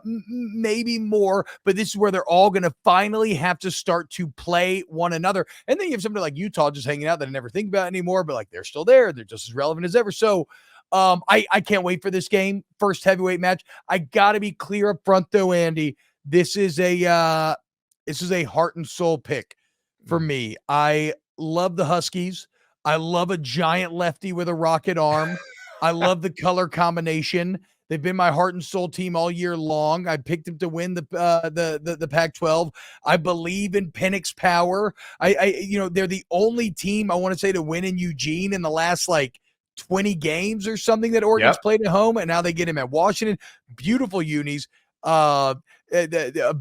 maybe more, but this is where they're all going to finally have to start to play one another. And then you have somebody like Utah just hanging out that I never think about anymore, but like they're still there. They're just as relevant as ever. So I can't wait for this game. First heavyweight match. I got to be clear up front though, Andy. This is a heart and soul pick. For me, I love the Huskies. I love a giant lefty with a rocket arm. I love the color combination. They've been my heart and soul team all year long. I picked them to win the Pac-12. I believe in Penix's power. They're the only team I want to say to win in Eugene in the last 20 games or something that Oregon's played at home, and now they get him at Washington. Beautiful unis. A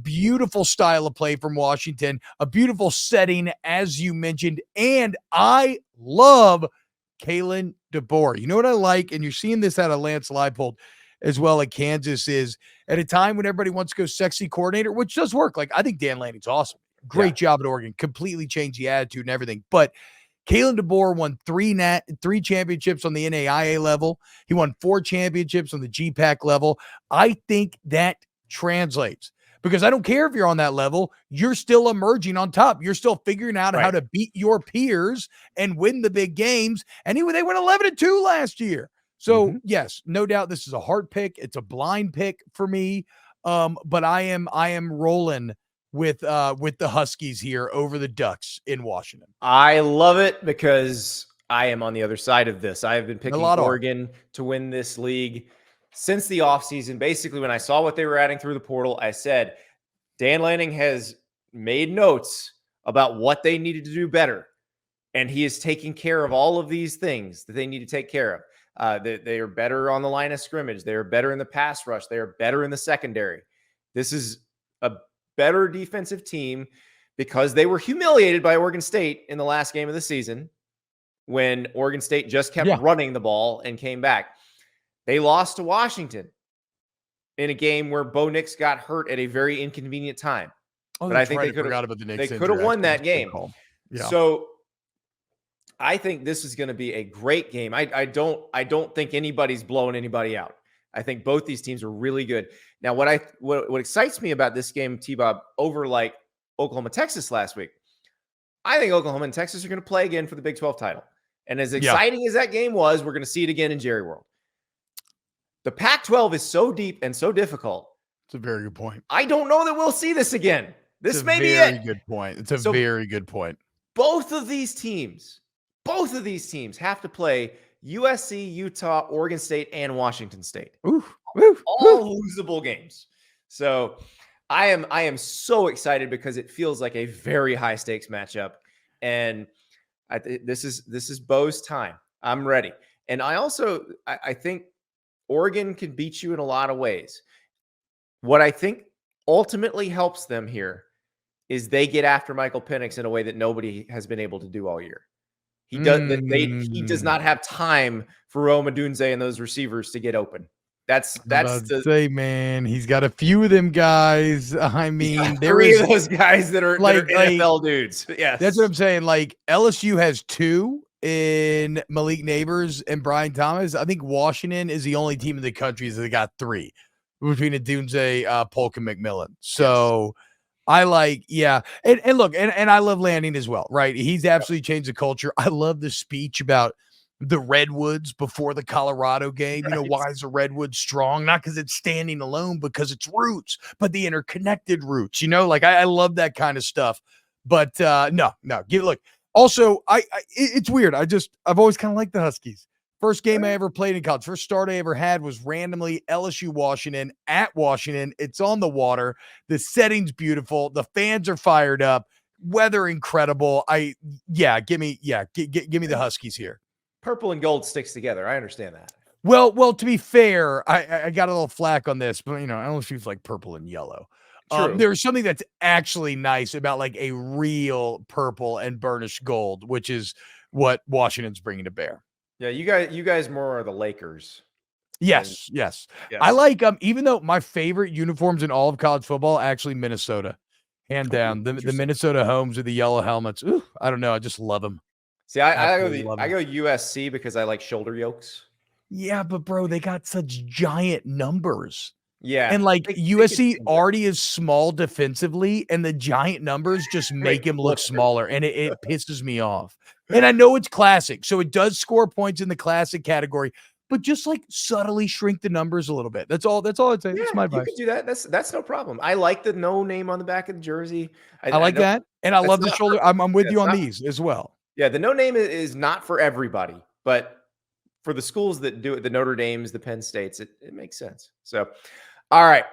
beautiful style of play from Washington, a beautiful setting, as you mentioned, and I love Kalen DeBoer. You know what I like, and you're seeing this out of Lance Leipold. as well at Kansas is at a time when everybody wants to go sexy coordinator, which does work. Like, I think Dan Lanning's awesome. Great job at Oregon. Completely changed the attitude and everything. But Kalen DeBoer won three championships on the NAIA level. He won 4 championships on the GPAC level. I think that translates because I don't care if you're on that level. You're still emerging on top. You're still figuring out how to beat your peers and win the big games. And they went 11-2 last year. So yes, no doubt this is a hard pick. It's a blind pick for me. But I am rolling with the Huskies here over the Ducks in Washington. I love it because I am on the other side of this. I have been picking Oregon to win this league since the offseason. Basically, when I saw what they were adding through the portal, I said, Dan Lanning has made notes about what they needed to do better. And he is taking care of all of these things that they need to take care of. They are better on the line of scrimmage. They are better in the pass rush. They are better in the secondary. This is a better defensive team because they were humiliated by Oregon State in the last game of the season when Oregon State just kept running the ball and came back. They lost to Washington in a game where Bo Nix got hurt at a very inconvenient time. But I think they could have won that game. So I think this is going to be a great game. I don't think anybody's blowing anybody out. I think both these teams are really good. Now, what excites me about this game, T-Bob, over like Oklahoma, Texas last week, I think Oklahoma and Texas are going to play again for the Big 12 title. And as exciting as that game was, we're going to see it again in Jerry World. The Pac-12 is so deep and so difficult. It's a very good point. I don't know that we'll see this again. This may be it. It's a very good point. It's a very good point. Both of these teams have to play USC, Utah, Oregon State, and Washington State. All losable games. So I am so excited because it feels like a very high stakes matchup. And this is Bo's time. I'm ready. And I think Oregon can beat you in a lot of ways. What I think ultimately helps them here is they get after Michael Penix in a way that nobody has been able to do all year. He does not have time for Rome Odunze and those receivers to get open. That's man. He's got a few of them guys. I mean, there 3 of those guys that are NFL dudes. Yes, that's what I'm saying. Like LSU has 2 in Malik Neighbors and Brian Thomas. I think Washington is the only team in the country that got 3 between Odunze, Polk, and McMillan. So. Yes. I and look, and I love Lanning as well, right? He's absolutely changed the culture. I love the speech about the Redwoods before the Colorado game. Right. You know, why is the Redwood strong? Not because it's standing alone, because it's roots, but the interconnected roots, you know, like I love that kind of stuff. But no, look, also, it's weird. I've always kind of liked the Huskies. First game I ever played in college, first start I ever had was randomly LSU Washington at Washington. It's on the water. The setting's beautiful. The fans are fired up. Weather incredible. Give me the Huskies here. Purple and gold sticks together. I understand that. Well, to be fair, I got a little flack on this, but you know, I don't choose like purple and yellow. There's something that's actually nice about like a real purple and burnished gold, which is what Washington's bringing to bear. Yeah, you guys more are the Lakers. Yes. I like even though my favorite uniforms in all of college football actually Minnesota, hand down. The Minnesota homes with the yellow helmets. Ooh, I don't know, I just love them. See, I go USC because I like shoulder yokes. Yeah, but bro, they got such giant numbers. Yeah, and like USC already is small defensively, and the giant numbers just make him look smaller, and it pisses me off. And I know it's classic, so it does score points in the classic category, but just like subtly shrink the numbers a little bit. That's all I'd say. Yeah, that's my advice. You can do that. That's no problem. I like the no name on the back of the jersey. I like that, and I love the shoulder. I'm with you on these as well. Yeah, the no name is not for everybody, but for the schools that do it, the Notre Dames, the Penn States, it makes sense. So, all right.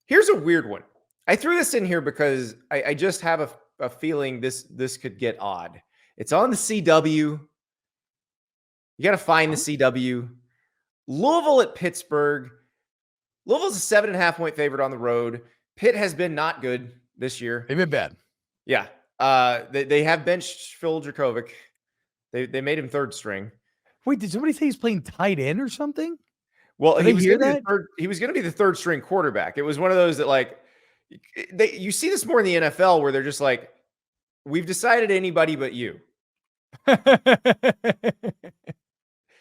Here's a weird one. I threw this in here because I just have a feeling this could get odd. It's on the CW. You got to find the CW. Louisville at Pittsburgh. Louisville's a 7.5-point favorite on the road. Pitt has been not good this year. They've been bad. Yeah. They have benched Phil Dracovic. They made him third string. Wait, did somebody say he's playing tight end or something? Well, Did he I was hear gonna be that? he was going to be the third string quarterback. It was one of those that like you see this more in the NFL where they're just like, we've decided anybody but you.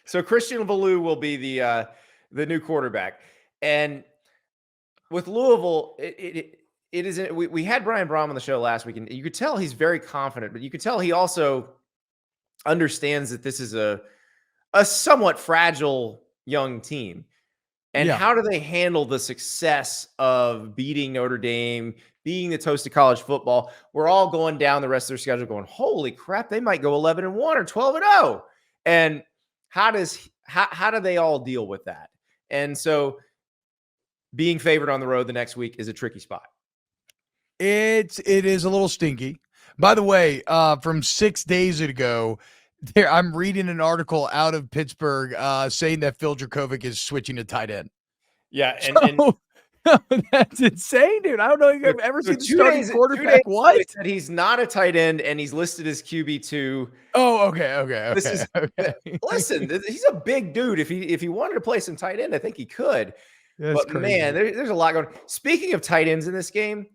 So Christian Ballou will be the new quarterback. And with Louisville, it isn't. We had Brian Brom on the show last week, and you could tell he's very confident, but you could tell he also understands that this is a somewhat fragile young team. And Yeah. how do they handle the success of beating Notre Dame, being the toast of college football? We're all going down the rest of their schedule going, holy crap, they might go 11-1 or 12-0. And how do they all deal with that? And so being favored on the road the next week is a tricky spot. It is a little stinky. By the way, from 6 days ago, I'm reading an article out of Pittsburgh saying that Phil Dracovic is switching to tight end. Yeah, and that's insane, dude. I don't know if you've ever seen the starting quarterback. What? They said he's not a tight end, and he's listed as QB2. Oh, okay. This is okay. Listen, he's a big dude. If he wanted to play some tight end, I think he could. That's but crazy. Man, there's a lot going. Speaking of tight ends in this game,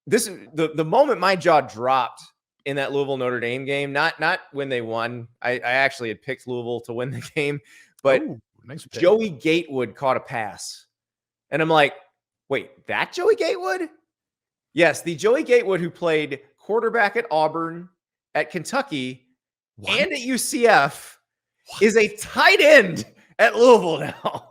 this is the moment my jaw dropped in that Louisville Notre Dame game. Not when they won. I actually had picked Louisville to win the game, but nice pick. Joey Gatewood caught a pass, and I'm like, wait, that Joey Gatewood? Yes, the Joey Gatewood who played quarterback at Auburn, at Kentucky, and at UCF is a tight end at Louisville now.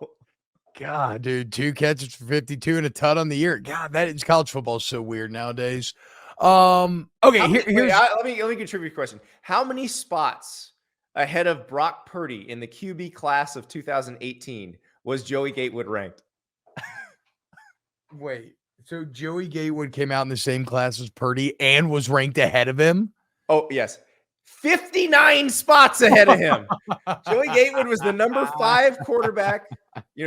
God, dude, 2 catches for 52 and a ton on the year. God, college football is so weird nowadays. Okay, let me contribute a question. How many spots ahead of Brock Purdy in the QB class of 2018 was Joey Gatewood ranked? Wait, so Joey Gatewood came out in the same class as Purdy and was ranked ahead of him? Oh, yes. 59 spots ahead of him. Joey Gatewood was the number 5 quarterback.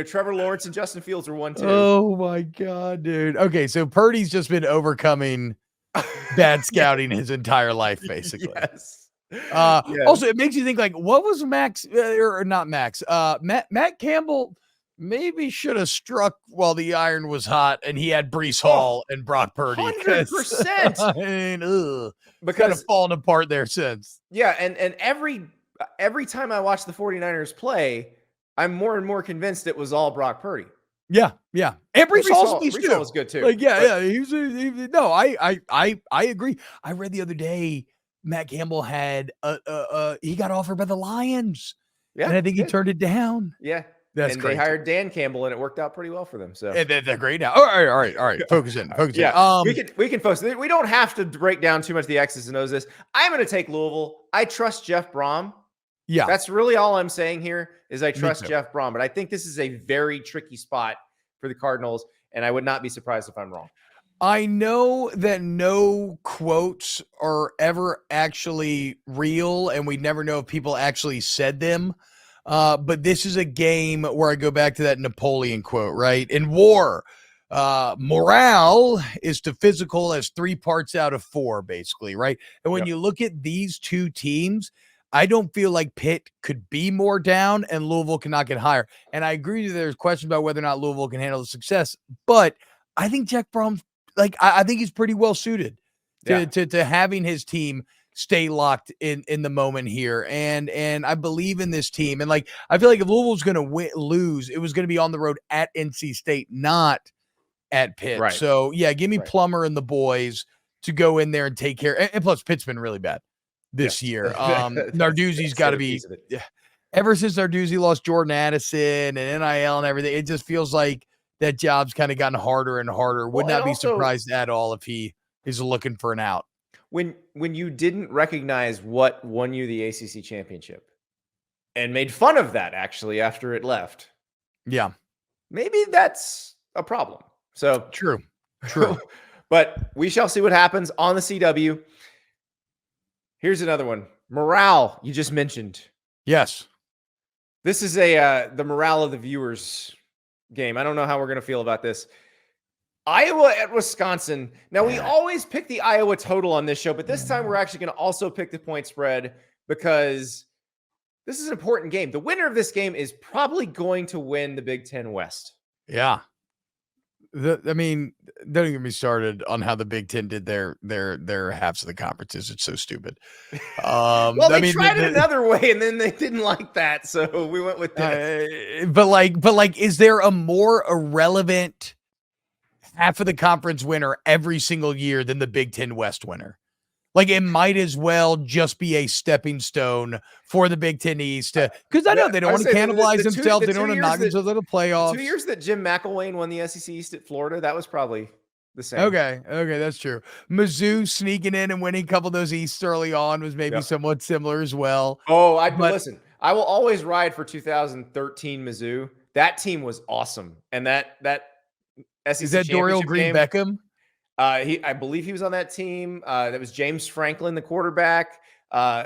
Trevor Lawrence and Justin Fields were 1-2. Oh my God, dude. Okay, so Purdy's just been overcoming bad scouting his entire life, basically. Yes. Also, it makes you think, like, what was Max or not Max? Matt Campbell maybe should have struck while the iron was hot, and he had Breece Hall and Brock Purdy. 100%. I mean, because kind of fallen apart there since. Yeah, and every time I watch the 49ers play, I'm more and more convinced it was all Brock Purdy. Yeah. And Breece Hall was good too. Like, I agree. I read the other day Matt Campbell had he got offered by the Lions. Yeah, and I think he turned it down. Yeah. That's and crazy. They hired Dan Campbell, and it worked out pretty well for them. So and they're great now. All right. Focus in. Yeah, we can focus. We don't have to break down too much the X's and O's. I'm going to take Louisville. I trust Jeff Brom. Yeah, that's really all I'm saying here is I trust Jeff Brom. But I think this is a very tricky spot for the Cardinals, and I would not be surprised if I'm wrong. I know that no quotes are ever actually real, and we never know if people actually said them. But this is a game where I go back to that Napoleon quote, right? In war, morale is to physical as 3 parts out of 4, basically, right? And when you look at these two teams, I don't feel like Pitt could be more down and Louisville cannot get higher. And I agree that there's questions about whether or not Louisville can handle the success, but I think Jack Brom's I think he's pretty well suited to having his team stay locked in the moment here. And I believe in this team. And I feel like if Louisville's going to lose, it was going to be on the road at NC State, not at Pitt. Right. So give me Plummer and the boys to go in there and take care. And plus Pitt's been really bad this year. Narduzzi's got to be, ever since Narduzzi lost Jordan Addison and NIL and everything, it just feels like that job's kind of gotten harder and harder. Would not be surprised at all if he is looking for an out. When you didn't recognize what won you the ACC championship and made fun of that actually after it left. Yeah. Maybe that's a problem. So true. But we shall see what happens on the CW. Here's another one. Morale, you just mentioned. Yes. This is the morale of the viewers game. I don't know how we're going to feel about this. Iowa at Wisconsin. Now, we always pick the Iowa total on this show, but this time we're actually going to also pick the point spread because this is an important game. The winner of this game is probably going to win the Big Ten West. Yeah. I mean, don't get me started on how the Big Ten did their halves of the conferences. It's so stupid. Well, they tried it another way, and then they didn't like that, so we went with this. But like, is there a more irrelevant half of the conference winner every single year than the Big Ten West winner? Like, it might as well just be a stepping stone for the Big Ten East, because I know they don't want to cannibalize themselves. They don't want to knock themselves out of the playoffs. 2 years that Jim McElwain won the SEC East at Florida, that was probably the same. Okay, that's true. Mizzou sneaking in and winning a couple of those Easts early on was maybe somewhat similar as well. Oh, listen, I will always ride for 2013 Mizzou. That team was awesome, and that SEC is that Dorial Green Beckham? I believe he was on that team. That was James Franklin, the quarterback. I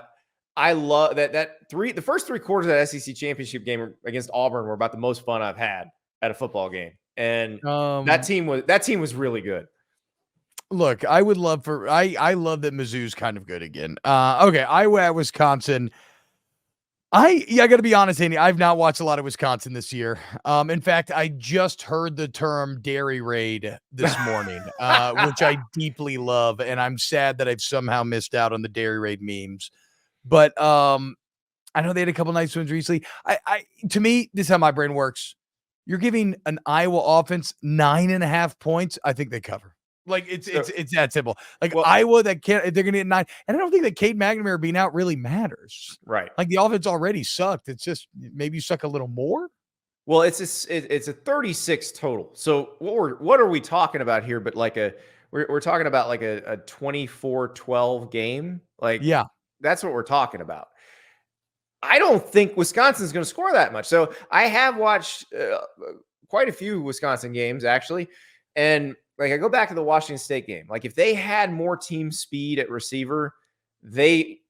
love the first 3 quarters of that SEC championship game against Auburn were about the most fun I've had at a football game. And that team was really good. Look, I would love I love that Mizzou's kind of good again. Okay, Iowa at Wisconsin. I got to be honest, Andy, I've not watched a lot of Wisconsin this year. In fact, I just heard the term dairy raid this morning, which I deeply love, and I'm sad that I've somehow missed out on the dairy raid memes. But I know they had a couple nice wins recently. To me, this is how my brain works. You're giving an Iowa offense 9.5 points. I think they cover. Like it's that simple. Like, well, Iowa, they're going to get 9, and I don't think that Cade McNamara being out really matters. Right. Like, the offense already sucked. It's just maybe you suck a little more. Well, it's a 36 total. So what are we talking about here? But like we're talking about like a 24-12 game. Like, yeah, that's what we're talking about. I don't think Wisconsin's going to score that much. So I have watched quite a few Wisconsin games actually, and like, I go back to the Washington State game. Like, if they had more team speed at receiver, they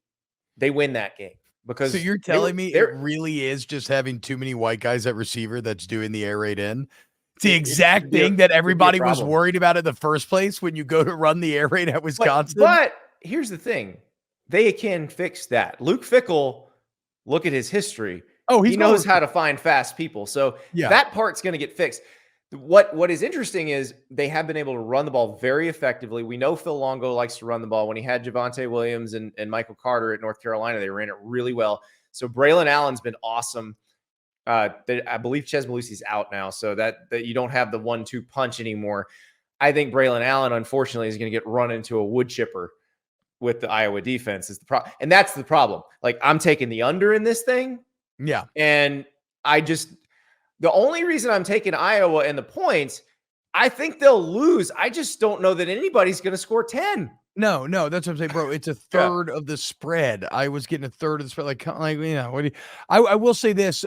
win that game. Because so you're telling me it really is just having too many white guys at receiver that's doing the air raid in? It's the exact thing that everybody was worried about in the first place when you go to run the air raid at Wisconsin. But here's the thing. They can fix that. Luke Fickell, look at his history. Oh, he knows how to find fast people. So that part's going to get fixed. What is interesting is they have been able to run the ball very effectively. We know Phil Longo likes to run the ball. When he had Javonte Williams and Michael Carter at North Carolina, they ran it really well. So Braylon Allen's been awesome. I believe Ches Malusi's out now, so that you don't have the 1-2 punch anymore. I think Braylon Allen, unfortunately, is going to get run into a wood chipper with the Iowa defense. Is the problem, and that's the problem. Like, I'm taking the under in this thing. Yeah, and the only reason I'm taking Iowa and the points, I think they'll lose. I just don't know that anybody's going to score 10. No, that's what I'm saying, bro. It's a third of the spread. I was getting a third of the spread. Like you know, I will say this: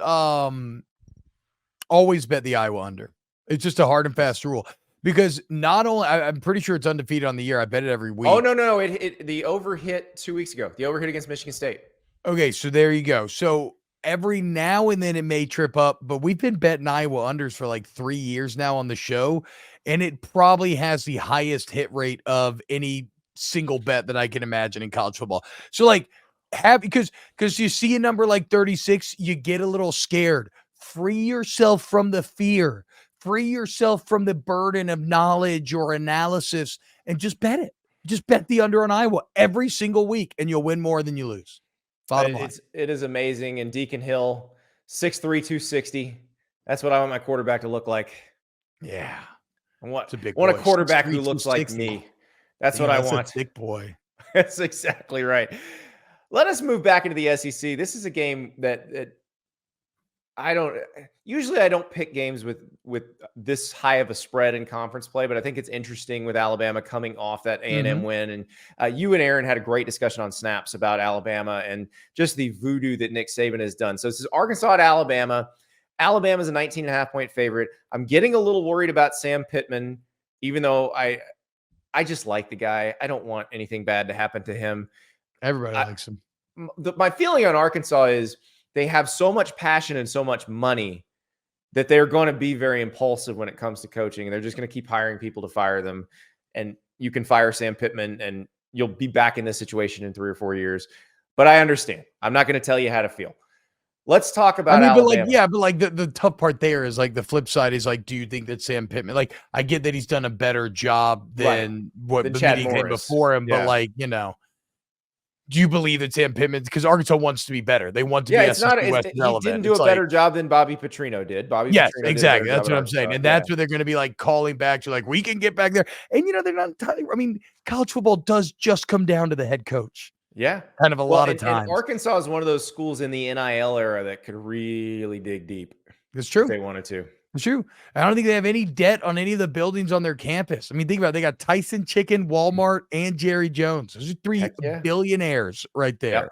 always bet the Iowa under. It's just a hard and fast rule because not only I'm pretty sure it's undefeated on the year. I bet it every week. Oh no, the over hit 2 weeks ago. The over hit against Michigan State. Okay, so there you go. So every now and then it may trip up, but we've been betting Iowa unders for like 3 years now on the show, and it probably has the highest hit rate of any single bet that I can imagine in college football. So like, because you see a number like 36, you get a little scared. Free yourself from the fear. Free yourself from the burden of knowledge or analysis, and just bet it. Just bet the under on Iowa every single week, and you'll win more than you lose. It is amazing. And Deacon Hill, 6'3", 260. That's what I want my quarterback to look like. Yeah. I want a quarterback who looks like me. That's what I want. A big boy. That's exactly right. Let us move back into the SEC. This is a game that I don't pick games with this high of a spread in conference play, but I think it's interesting with Alabama coming off that A&M win. And you and Aaron had a great discussion on Snaps about Alabama and just the voodoo that Nick Saban has done. So this is Arkansas at Alabama. Alabama's a 19.5 point favorite. I'm getting a little worried about Sam Pittman, even though I just like the guy. I don't want anything bad to happen to him. Everybody likes him. My feeling on Arkansas is they have so much passion and so much money that they're going to be very impulsive when it comes to coaching. And they're just going to keep hiring people to fire them. And you can fire Sam Pittman and you'll be back in this situation in 3 or 4 years. But I understand. I'm not going to tell you how to feel. Let's talk I about mean, but Alabama. the tough part there is like the flip side is like, do you think that Sam Pittman, like, I get that he's done a better job than what Than the Chad media came Morris. before him, but Yeah. like, do you believe that Sam Pittman, because Arkansas wants to be better, they want to be it's not. SEC West He relevant. didn't do It's a like, better job than Bobby Petrino did. Bobby yes, Petrino exactly. did a better That's job what at I'm saying, Arkansas. and that's what they're going to be like calling back to, like, we can get back there. And they're not entirely. I mean, college football does just come down to the head coach. Yeah, Kind of a lot of and times. Arkansas is one of those schools in the NIL era that could really dig deep. It's true. If they wanted to. It's true. I don't think they have any debt on any of the buildings on their campus. I mean, think about it. They got Tyson Chicken, Walmart, and Jerry Jones. Those are three billionaires right there. Yep.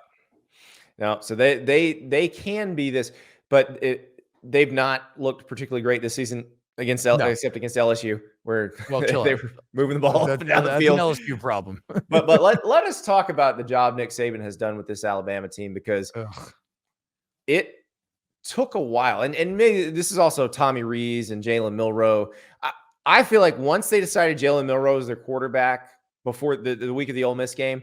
No, so they can be this, but they've not looked particularly great this season except against LSU, where they were moving the ball up and down the field. That's an LSU problem. but let us talk about the job Nick Saban has done with this Alabama team, because it took a while, and maybe this is also Tommy Rees and Jalen Milroe. I feel like once they decided Jalen Milroe was their quarterback before the week of the Ole Miss game,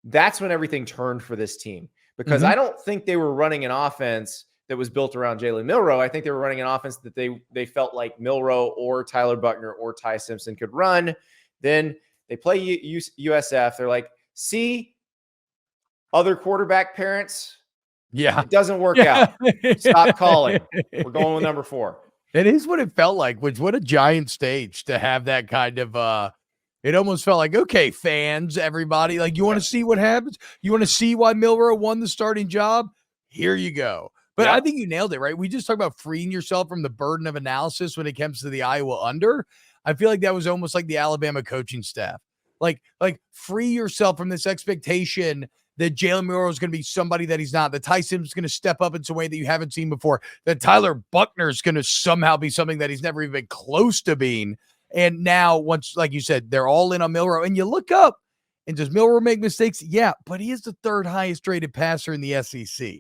that's when everything turned for this team. Because I don't think they were running an offense that was built around Jalen Milroe. I think they were running an offense that they felt like Milroe or Tyler Buckner or Ty Simpson could run. Then they play USF. They're like, see, other quarterback parents, it doesn't work out. Stop calling. We're going with number 4. It is what it felt like, which what a giant stage to have that kind of it almost felt like, okay, fans, everybody, like, you want to see what happens? You want to see why Milroe won the starting job? Here you go. But I think you nailed it, right? We just talked about freeing yourself from the burden of analysis when it comes to the Iowa under. I feel like that was almost like the Alabama coaching staff. Like free yourself from this expectation that Jalen Milroe is going to be somebody that he's not, that Ty Simpson's going to step up in some way that you haven't seen before, that Tyler Buckner is going to somehow be something that he's never even been close to being. And now, once, like you said, they're all in on Milroe, and you look up, and does Milroe make mistakes? Yeah, but he is the 3rd highest rated passer in the SEC.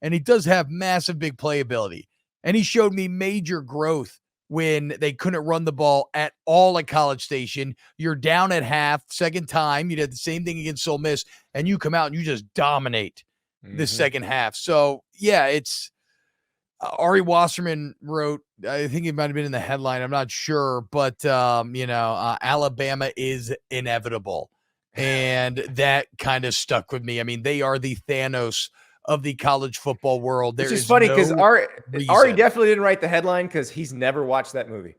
And he does have massive big playability. And he showed me major growth when they couldn't run the ball at all at College Station. You're down at half, second time. You did the same thing against Ole Miss, and you come out and you just dominate the second half. So, yeah, it's Ari Wasserman wrote, I think it might have been in the headline, I'm not sure, but, Alabama is inevitable. And that kind of stuck with me. I mean, they are the Thanos of the college football world. Which is funny because Ari definitely didn't write the headline because he's never watched that movie.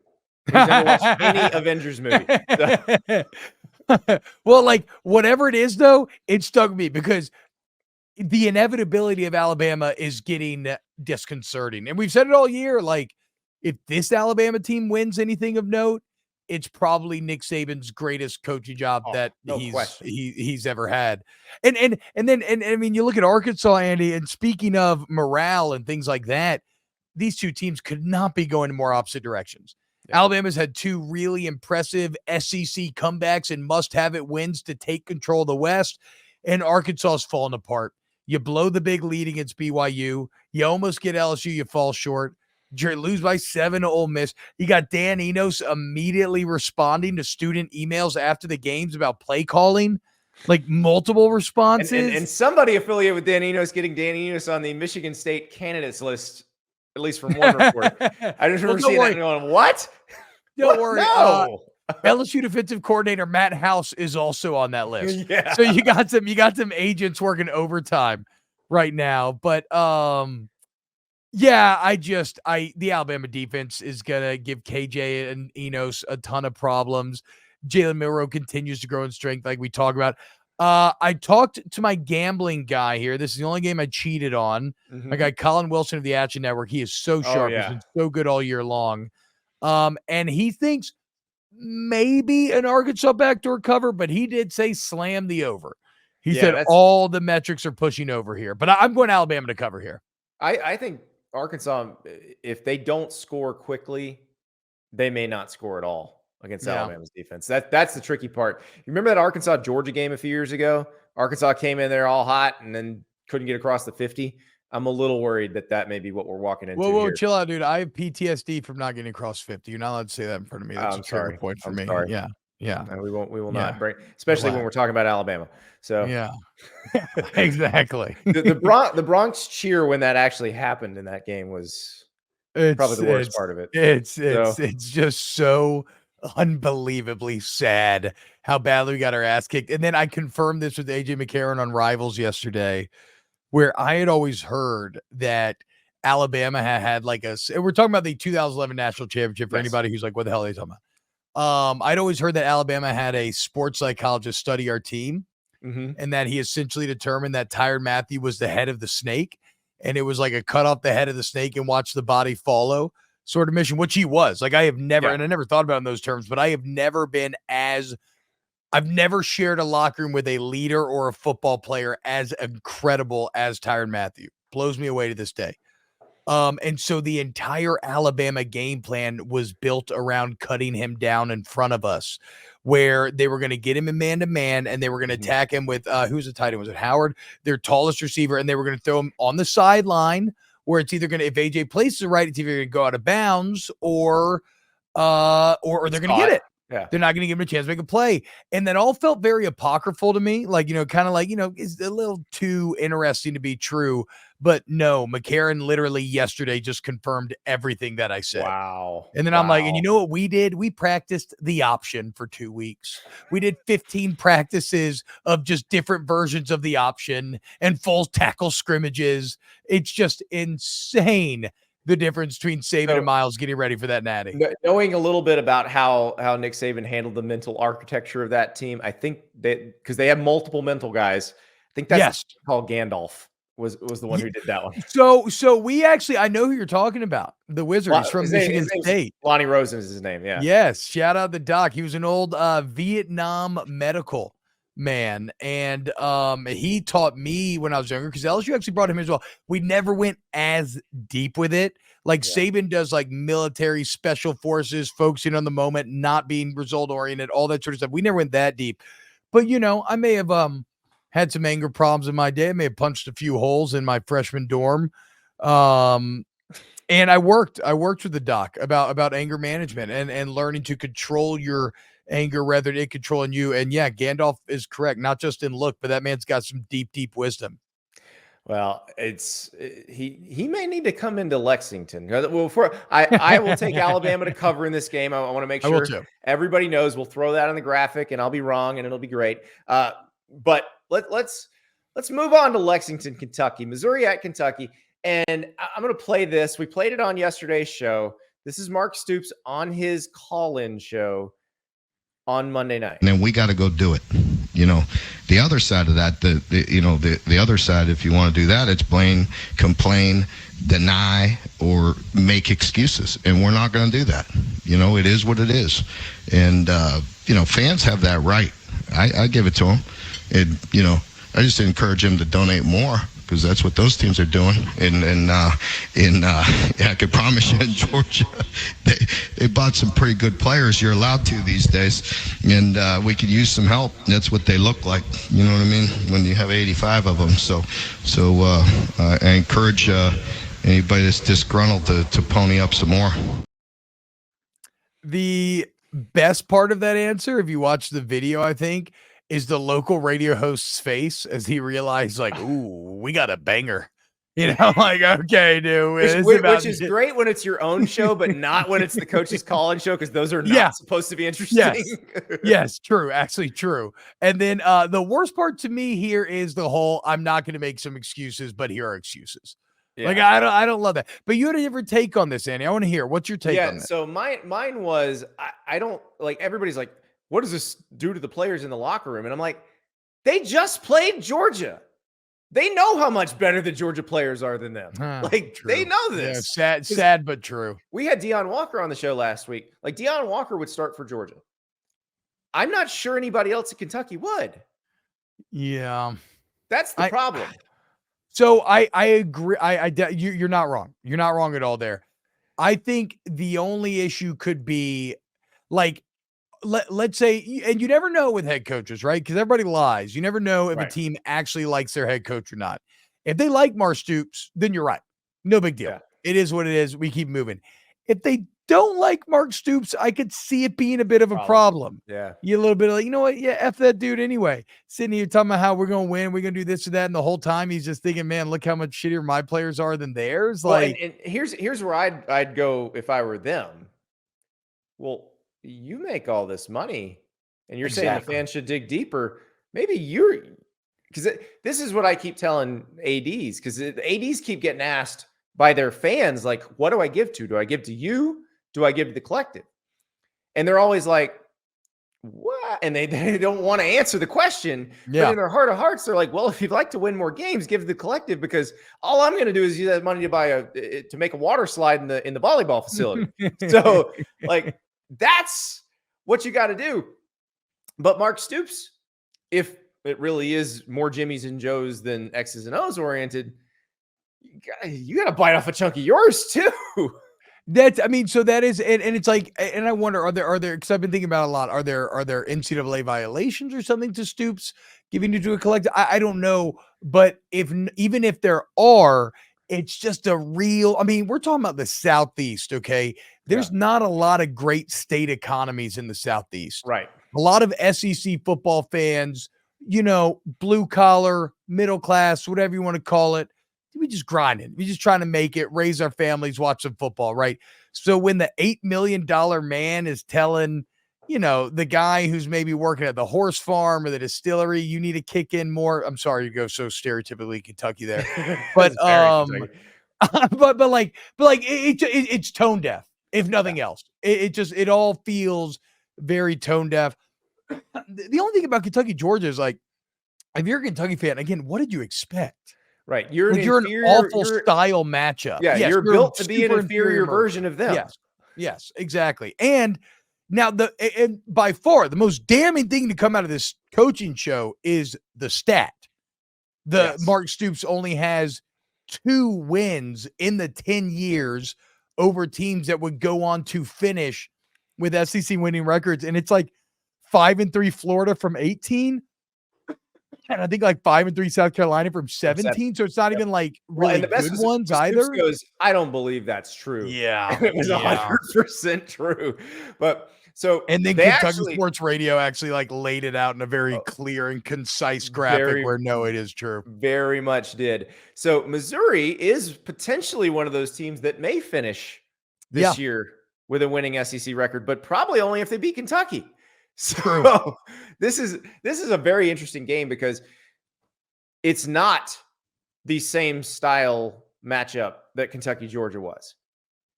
He's never watched any Avengers movie. So. Well, like, whatever it is, though, it stuck me because the inevitability of Alabama is getting disconcerting. And we've said it all year. Like, if this Alabama team wins anything of note, it's probably Nick Saban's greatest coaching job that he's ever had. And I mean, you look at Arkansas, Andy, and speaking of morale and things like that, these two teams could not be going in more opposite directions. Yeah. Alabama's had 2 really impressive SEC comebacks and must-have-it wins to take control of the West, and Arkansas's fallen apart. You blow the big lead against BYU. You almost get LSU. You fall short. You lose by 7 to Ole Miss. You got Dan Enos immediately responding to student emails after the games about play calling, like multiple responses. And somebody affiliated with Dan Enos getting Dan Enos on the Michigan State candidates list, at least from one report. I just remember seeing that and going, what? Don't worry. No. LSU defensive coordinator Matt House is also on that list. Yeah. So you got some agents working overtime right now. But yeah, the Alabama defense is gonna give KJ and Enos a ton of problems. Jalen Milroe continues to grow in strength, like we talk about. I talked to my gambling guy here. This is the only game I cheated on. My guy Colin Wilson of the Action Network. He is so sharp. He's been so good all year long. And he thinks maybe an Arkansas backdoor cover, but he did say slam the over. He said all the metrics are pushing over here, but I'm going Alabama to cover here. I think Arkansas, if they don't score quickly, they may not score at all against Alabama's defense. That's the tricky part. You remember that Arkansas-Georgia game a few years ago? Arkansas came in there all hot and then couldn't get across the 50. I'm a little worried that may be what we're walking into. Whoa, here. Chill out, dude. I have PTSD from not getting across 50. You're not allowed to say that in front of me. That's a trigger point for me. Sorry. Yeah. Yeah. No, we won't. We will Yeah. not bring, especially when we're talking about Alabama. So Yeah. Exactly. the Bronx cheer when that actually happened in that game was probably the worst part of it. It's just so unbelievably sad how badly we got our ass kicked. And then I confirmed this with AJ McCarron on Rivals yesterday, where I had always heard that Alabama had like we're talking about the 2011 national championship for anybody who's like, what the hell are they talking about? I'd always heard that Alabama had a sports psychologist study our team, and that he essentially determined that Tyrann Mathieu was the head of the snake, and it was like a cut off the head of the snake and watch the body follow sort of mission, which he was. Like, I have never, and I never thought about it in those terms, but I have never been I've never shared a locker room with a leader or a football player as incredible as Tyrann Mathieu. Blows me away to this day. And so the entire Alabama game plan was built around cutting him down in front of us, where they were going to get him in man-to-man, and they were going to attack him with, who's the tight end? Was it Howard? Their tallest receiver, and they were going to throw him on the sideline, where it's either going to, if AJ places it right, it's either going to go out of bounds or they're going to get it. Yeah. They're not going to give him a chance to make a play. And that all felt very apocryphal to me. Like, kind of like, it's a little too interesting to be true. But no, McCarron literally yesterday just confirmed everything that I said. Wow. And then I'm like, and you know what we did? We practiced the option for 2 weeks. We did 15 practices of just different versions of the option and full tackle scrimmages. It's just insane, the difference between Saban and Miles getting ready for that natty. Knowing a little bit about how Nick Saban handled the mental architecture of that team, I think that because they have multiple mental guys, I think that's called Gandalf was the one who did that one. So we actually, I know who you're talking about. The Wizard is from Michigan State. Lonnie Rosen is his name. Yeah. Yes. Shout out the doc. He was an old Vietnam medical man. And he taught me when I was younger, because LSU actually brought him as well. We never went as deep with it. Like Saban does, like military special forces, focusing on the moment, not being result oriented, all that sort of stuff. We never went that deep. But I may have had some anger problems in my day. I may have punched a few holes in my freshman dorm. And I worked with the doc about anger management and learning to control your anger rather than it controlling you. And yeah, Gandalf is correct, not just in look, but that man's got some deep, deep wisdom. Well, he may need to come into Lexington. Well, I will take Alabama to cover in this game. I want to make sure everybody knows. We'll throw that on the graphic, and I'll be wrong, and it'll be great. But let's move on to Lexington, Kentucky, Missouri at Kentucky, and I'm going to play this. We played it on yesterday's show. This is Mark Stoops on his call-in show on Monday night. And then we got to go do it. The other side of that, the other side, if you want to do that, it's blame, complain, deny, or make excuses. And we're not going to do that. It is what it is. And, fans have that right. I give it to them. I just encourage them to donate more, because that's what those teams are doing. I could promise you in Georgia, they bought some pretty good players. You're allowed to these days, and we could use some help. That's what they look like. You know what I mean? When you have 85 of them. So I encourage anybody that's disgruntled to pony up some more. The best part of that answer, if you watch the video, I think, is the local radio host's face as he realized, like, ooh, we got a banger. Like, okay, dude. Which is great when it's your own show, but not when it's the coach's call-in show, because those are not supposed to be interesting. Yes, true. Actually, true. And then the worst part to me here is the whole, I'm not going to make some excuses, but here are excuses. Yeah. Like, I don't love that. But you had a different take on this, Andy. I want to hear. What's your take on this? So mine was, I don't, like, everybody's like, what does this do to the players in the locker room? And I'm like, they just played Georgia. They know how much better the Georgia players are than them. They know this. Yeah, sad, but true. We had Deion Walker on the show last week. Like, Deion Walker would start for Georgia. I'm not sure anybody else at Kentucky would. Yeah. That's the problem. So I agree. You're not wrong. You're not wrong at all there. I think the only issue could be, like, let's say, and you never know with head coaches, right? Because everybody lies. You never know if a team actually likes their head coach or not. If they like Mark Stoops, then you're right. No big deal. Yeah. It is what it is. We keep moving. If they don't like Mark Stoops, I could see it being a bit of a problem. Yeah. You a little bit like, you know what? Yeah, F that dude anyway. Sitting here talking about how we're going to win, we're going to do this or that. And the whole time he's just thinking, man, look how much shittier my players are than theirs. Well, Like, and here's where I'd go if I were them. Well, you make all this money and you're saying the fans should dig deeper. Maybe because this is what I keep telling ADs, because the ADs keep getting asked by their fans, like, what do I give to? Do I give to you? Do I give to the collective? And they're always like, what? And they don't want to answer the question. Yeah. But in their heart of hearts, they're like, well, if you'd like to win more games, give to the collective, because all I'm going to do is use that money to make a water slide in the volleyball facility. So like, that's what you got to do. But Mark Stoops, if it really is more Jimmys and Joes than X's and O's oriented, you got to bite off a chunk of yours too. So that is, and it's like, and I wonder, are there, because I've been thinking about it a lot, are there NCAA violations or something to Stoops giving you to a collective? I don't know, but even if there are, it's just a real, I mean, we're talking about the Southeast, okay? There's not a lot of great state economies in the Southeast. Right. A lot of SEC football fans, blue collar, middle class, whatever you want to call it. We just grinding. We just trying to make it, raise our families, watch some football, right? So when the $8 million man is telling, the guy who's maybe working at the horse farm or the distillery, you need to kick in more. I'm sorry you go so stereotypically Kentucky there, but it's tone deaf, if nothing else. It all feels very tone deaf. The only thing about Kentucky, Georgia is like, if you're a Kentucky fan, again, what did you expect? Right. You're an awful style matchup. Yeah. Yes, you're built to be an inferior version of them. Yes, exactly. And now and by far the most damning thing to come out of this coaching show is the stat. Mark Stoops only has 2 wins in the 10 years over teams that would go on to finish with SEC winning records. And it's like 5-3 Florida from 18. And I think like 5-3 South Carolina from 17. So it's not even like really good ones either. Goes, I don't believe that's true. Yeah. It was 100% true. But so, and then Kentucky Sports Radio actually like laid it out in a very clear and concise graphic where no, it is true. Very much did. So Missouri is potentially one of those teams that may finish this year with a winning SEC record, but probably only if they beat Kentucky. So this is a very interesting game because it's not the same style matchup that Kentucky Georgia was.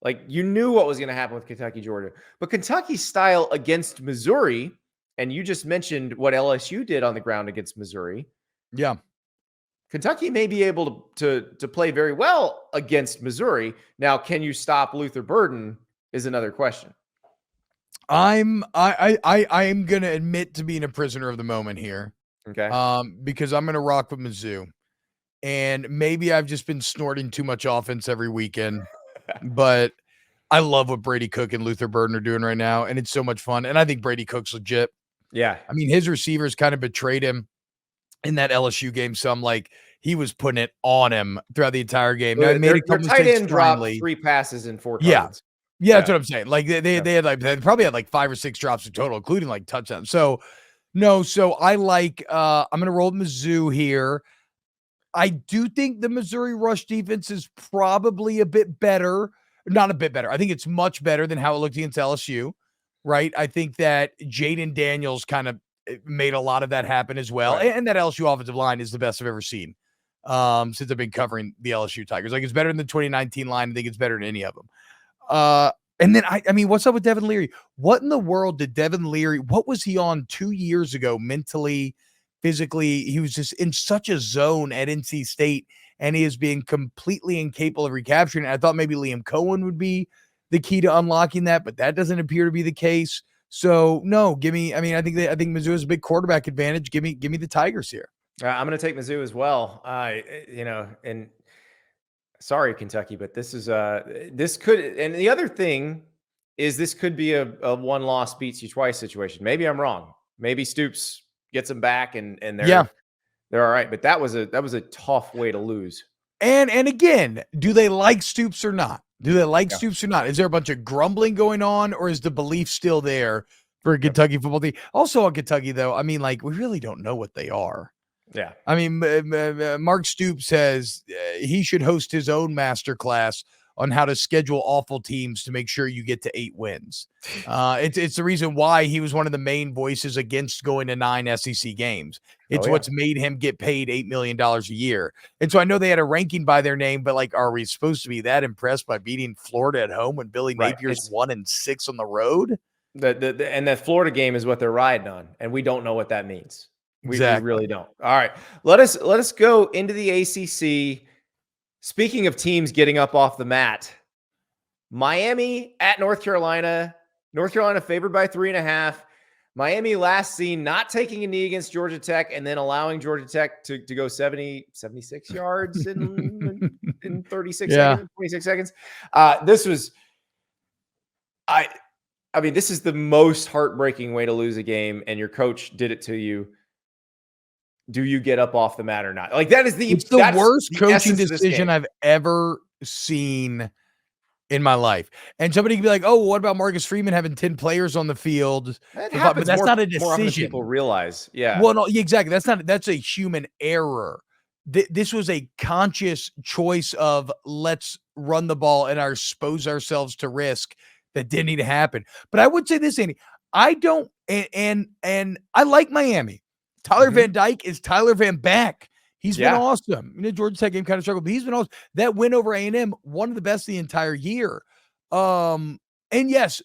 Like, you knew what was going to happen with Kentucky Georgia, but Kentucky's style against Missouri, and you just mentioned what LSU did on the ground against Missouri. Yeah. Kentucky may be able to play very well against Missouri. Now, can you stop Luther Burden is another question. I'm going to admit to being a prisoner of the moment here. Okay. Because I'm going to rock with Mizzou. And maybe I've just been snorting too much offense every weekend, but I love what Brady Cook and Luther Burden are doing right now. And it's so much fun. And I think Brady Cook's legit. Yeah. I mean, his receivers kind of betrayed him in that LSU game. So I'm like, he was putting it on him throughout the entire game. Now, their tight end dropped 3 passes in 4 targets. Yeah, that's what I'm saying. Like they probably had like 5 or 6 drops in total, including like touchdowns. So I like I'm gonna roll Mizzou here. I do think the Missouri rush defense is probably a bit better. Not a bit better. I think it's much better than how it looked against LSU. Right. I think that Jaden Daniels kind of made a lot of that happen as well. Right. And that LSU offensive line is the best I've ever seen since I've been covering the LSU Tigers. Like, it's better than the 2019 line. I think it's better than any of them. And then I mean, what's up with Devin Leary? What in the world did Devin Leary, what was he on 2 years ago mentally, physically? He was just in such a zone at NC State, and he is being completely incapable of recapturing it. I thought maybe Liam Cohen would be the key to unlocking that, but that doesn't appear to be the case. So no, I think Mizzou has a big quarterback advantage. Give me the Tigers here. I'm going to take Mizzou as well. And sorry, Kentucky, but this could, and the other thing is this could be a one-loss beats you twice situation. Maybe I'm wrong. Maybe Stoops gets them back and they're all right. But that was a tough way to lose. And again, do they like Stoops or not? Do they like Yeah. Stoops or not? Is there a bunch of grumbling going on, or is the belief still there for a Kentucky football team? Also on Kentucky, though, I mean, like, we really don't know what they are. Yeah. I mean, Mark Stoops says he should host his own masterclass on how to schedule awful teams to make sure you get to 8 wins. It's the reason why he was one of the main voices against going to 9 SEC games. It's what's made him get paid $8 million a year. And so I know they had a ranking by their name, but like, are we supposed to be that impressed by beating Florida at home when Billy Napier's 1-6 on the road? And the Florida game is what they're riding on, and we don't know what that means. We really don't. All right, let us go into the ACC. Speaking of teams getting up off the mat, Miami at North Carolina. North Carolina favored by 3.5. Miami last seen not taking a knee against Georgia Tech and then allowing Georgia Tech to go 76 yards in 36 seconds, 26 seconds. This is the most heartbreaking way to lose a game, and your coach did it to you. Do you get up off the mat or not? Like, that's the worst coaching decision I've ever seen in my life. And somebody could be like, "Oh, what about Marcus Freeman having 10 players on the field?" That happens, but that's not a more often than decision. people realize. Yeah. Well, no, exactly. That's a human error. This was a conscious choice of let's run the ball and expose ourselves to risk that didn't need to happen. But I would say this, Andy, I don't, and I like Miami. Tyler Van Dyke is Tyler Van Back. He's been awesome. Georgia Tech game kind of struggled, but he's been awesome. That win over A&M, one of the best the entire year. And yes,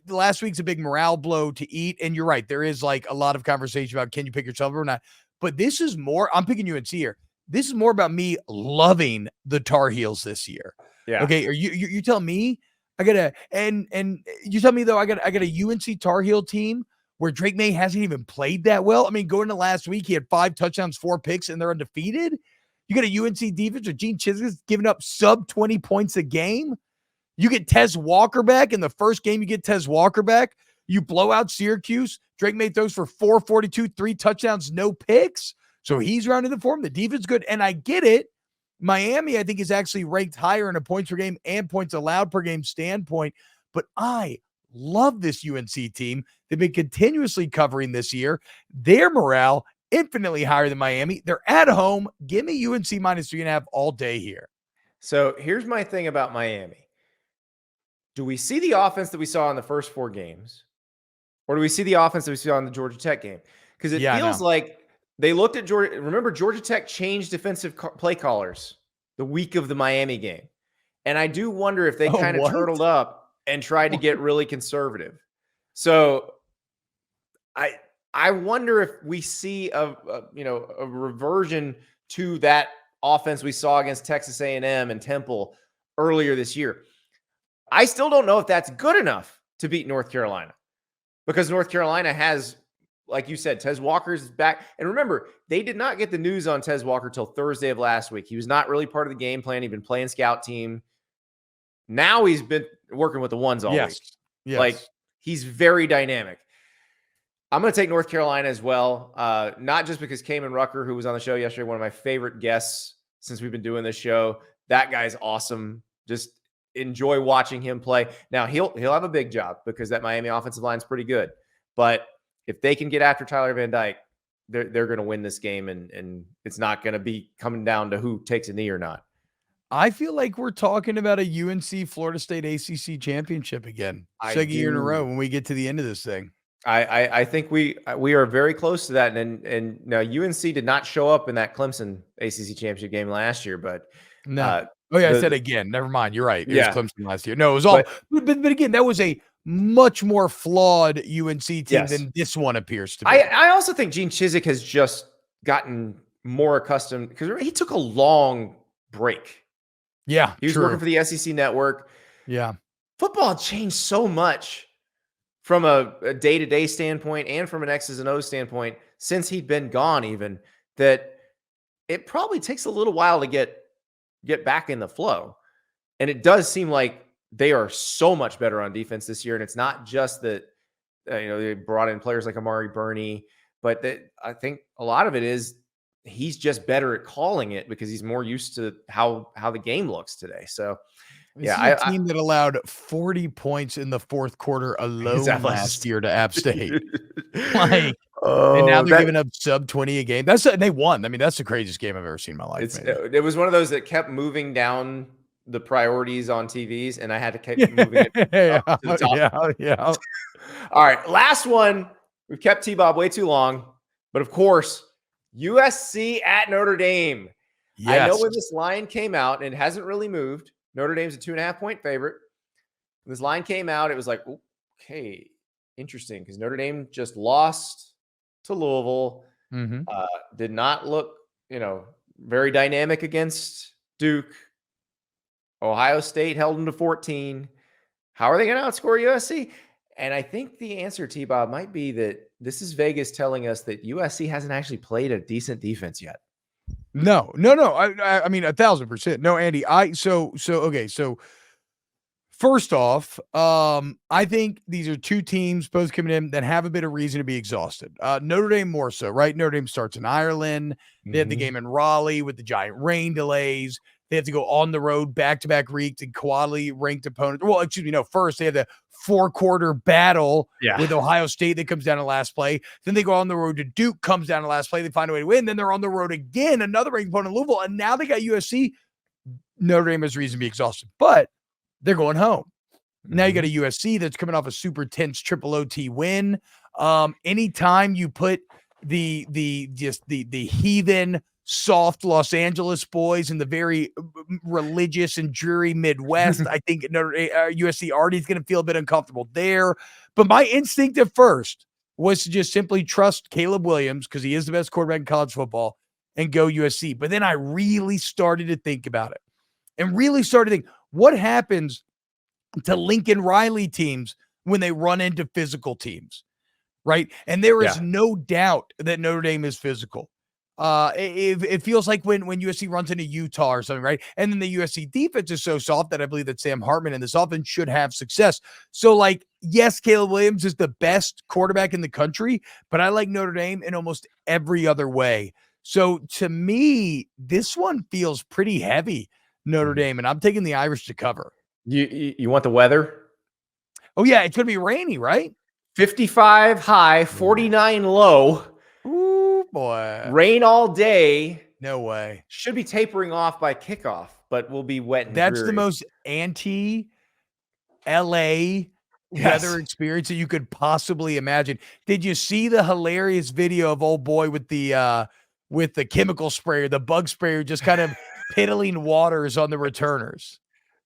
last week's a big morale blow to eat. And you're right. There is like a lot of conversation about, can you pick yourself or not? But this is more, I'm picking UNC here. This is more about me loving the Tar Heels this year. Yeah. Okay. Are you telling me and you tell me though, I got a UNC Tar Heel team where Drake May hasn't even played that well. I mean, going into last week, he had 5 touchdowns, 4 picks, and they're undefeated. You got a UNC defense with Gene Chisholm giving up sub 20 points a game. You get Tez Walker back. In the first game, you get Tez Walker back. You blow out Syracuse. Drake May throws for 442, 3 touchdowns, no picks. So he's rounding the form. The defense good. And I get it. Miami, I think, is actually ranked higher in a points per game and points allowed per game standpoint. But I love this UNC team. They've been continuously covering this year. Their morale infinitely higher than Miami. They're at home. Give me UNC -3.5 all day here. So here's my thing about Miami. Do we see the offense that we saw in the first 4 games? Or do we see the offense that we saw in the Georgia Tech game? Because it feels like they looked at Georgia. Remember, Georgia Tech changed defensive play callers the week of the Miami game. And I do wonder if they kind of turtled up and tried to get really conservative. So I wonder if we see a reversion to that offense we saw against Texas A&M and Temple earlier this year. I still don't know if that's good enough to beat North Carolina, because North Carolina has, like you said, Tez Walker's back. And remember, they did not get the news on Tez Walker till Thursday of last week. He was not really part of the game plan. He'd been playing scout team. Now he's been working with the ones all week. Yes. Like, he's very dynamic. I'm going to take North Carolina as well. Not just because Kamen Rucker, who was on the show yesterday, one of my favorite guests since we've been doing this show. That guy's awesome. Just enjoy watching him play. Now he'll have a big job because that Miami offensive line is pretty good. But if they can get after Tyler Van Dyke, they're going to win this game, and it's not going to be coming down to who takes a knee or not. I feel like we're talking about a UNC Florida State ACC championship again, second year in a row when we get to the end of this thing. I think we are very close to that. And now UNC did not show up in that Clemson ACC championship game last year, but no. I said again. Never mind. You're right. It was Clemson last year. No, it was all. But again, that was a much more flawed UNC team than this one appears to be. I also think Gene Chizik has just gotten more accustomed, because he took a long break. Yeah, he was working for the SEC network. Yeah, football changed so much from a day-to-day standpoint and from an X's and O's standpoint since he'd been gone, even, that it probably takes a little while to get back in the flow. And it does seem like they are so much better on defense this year. And it's not just that, they brought in players like Amari Burney, but that I think a lot of it is he's just better at calling it because he's more used to how the game looks today. So This is a team that allowed 40 points in the fourth quarter alone last year to App State. And now they're giving up sub 20 a game. They won. I mean, that's the craziest game I've ever seen in my life. It was one of those that kept moving down the priorities on TVs, and I had to keep moving it up to the top. Yeah. All right, last one. We've kept T-Bob way too long, but of course, USC at Notre Dame. Yes. I know when this line came out, and it hasn't really moved. Notre Dame's a 2.5-point favorite. When this line came out, it was like, okay, interesting, because Notre Dame just lost to Louisville. Did not look, very dynamic against Duke. Ohio State held them to 14. How are they going to outscore USC? And I think the answer, T-Bob, might be that this is Vegas telling us that USC hasn't actually played a decent defense yet. No. I mean, 1,000%. No, Andy. So first off, I think these are two teams both coming in that have a bit of reason to be exhausted. Notre Dame more so, right? Notre Dame starts in Ireland. They had the game in Raleigh with the giant rain delays. They have to go on the road back-to-back weeks and quality ranked opponents. Well, excuse me, no. First, they have the 4-quarter battle with Ohio State that comes down to last play. Then they go on the road to Duke, comes down to last play. They find a way to win. Then they're on the road again, another ranked opponent, Louisville, and now they got USC. Notre Dame has reason to be exhausted, but they're going home. Now you got a USC that's coming off a super tense triple OT win. Anytime you put the heathen soft Los Angeles boys in the very religious and dreary Midwest, I think USC already is going to feel a bit uncomfortable there. But my instinct at first was to just simply trust Caleb Williams because he is the best quarterback in college football and go USC. But then I really started to think about it and really started to think, what happens to Lincoln Riley teams when they run into physical teams, right? And there is no doubt that Notre Dame is physical. It feels like when USC runs into Utah or something, right? And then the USC defense is so soft that I believe that Sam Hartman and this offense should have success. So, yes, Caleb Williams is the best quarterback in the country, but I like Notre Dame in almost every other way. So, to me, this one feels pretty heavy, Notre Dame, and I'm taking the Irish to cover. You want the weather? Oh, yeah, it's going to be rainy, right? 55 high, 49 low. Ooh, boy. Rain all day. No way. Should be tapering off by kickoff, but will be wet and That's dreary. the most anti-LA weather experience that you could possibly imagine. Did you see the hilarious video of old boy with the chemical sprayer, the bug sprayer, just kind of piddling waters on the returners?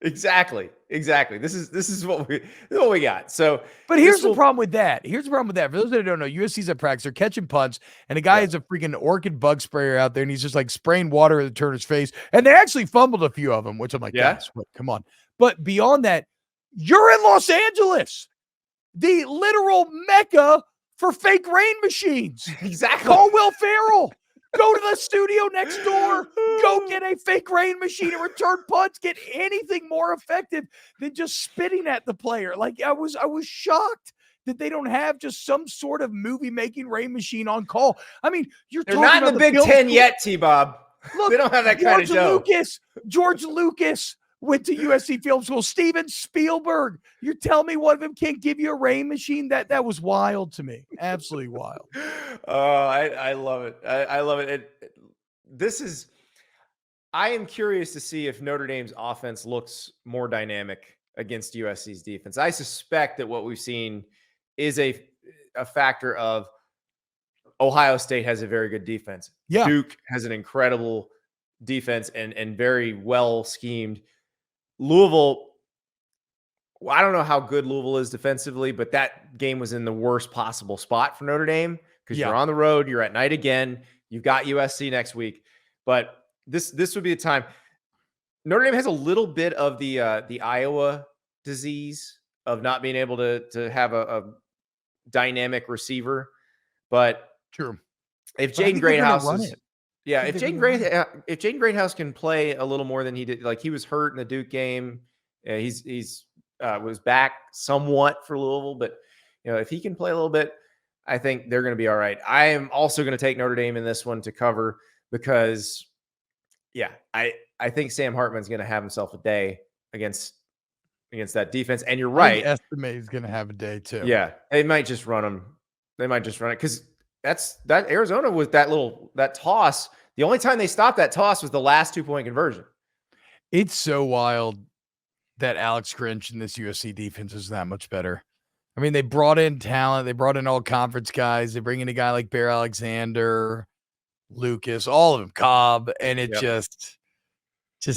Exactly. This is what we got. So, but here's the problem with that. For those that don't know, USC's at practice, they're catching punts, and a guy has a freaking orchid bug sprayer out there, and he's just spraying water at the returner's face. And they actually fumbled a few of them, which I'm like, come on. But beyond that, you're in Los Angeles, the literal mecca for fake rain machines. Exactly. Call Will Ferrell. Go to the studio next door. Go get a fake rain machine and return punts. Get anything more effective than just spitting at the player. I was shocked that they don't have just some sort of movie-making rain machine on call. I mean, they're not in the Big Ten yet, T-Bob. Look, they don't have that kind of dough. George Lucas went to USC Film School. Steven Spielberg. You're telling me one of them can't give you a rain machine? That was wild to me. Absolutely wild. I love it. I love it. I am curious to see if Notre Dame's offense looks more dynamic against USC's defense. I suspect that what we've seen is a factor of Ohio State has a very good defense. Yeah. Duke has an incredible defense and very well schemed. Louisville, I don't know how good Louisville is defensively, but that game was in the worst possible spot for Notre Dame because you're on the road, you're at night again, you've got USC next week. But this would be the time. Notre Dame has a little bit of the Iowa disease of not being able to have a dynamic receiver. But true. If Jaden Greathouse is if Jaden Greathouse can play a little more than he did, he was hurt in the Duke game. He's was back somewhat for Louisville, but if he can play a little bit, I think they're going to be all right. I am also going to take Notre Dame in this one to cover because, I think Sam Hartman's going to have himself a day against against that defense. And you're I right. think estimate is going to have a day too. Yeah, they might just run them. They might just run it because that Arizona was that toss. The only time they stopped that toss was the last 2-point conversion. It's so wild that Alex Grinch and this USC defense is that much better. I mean, they brought in talent. They brought in all conference guys. They bring in a guy like Bear Alexander, Lucas, all of them, Cobb, and it just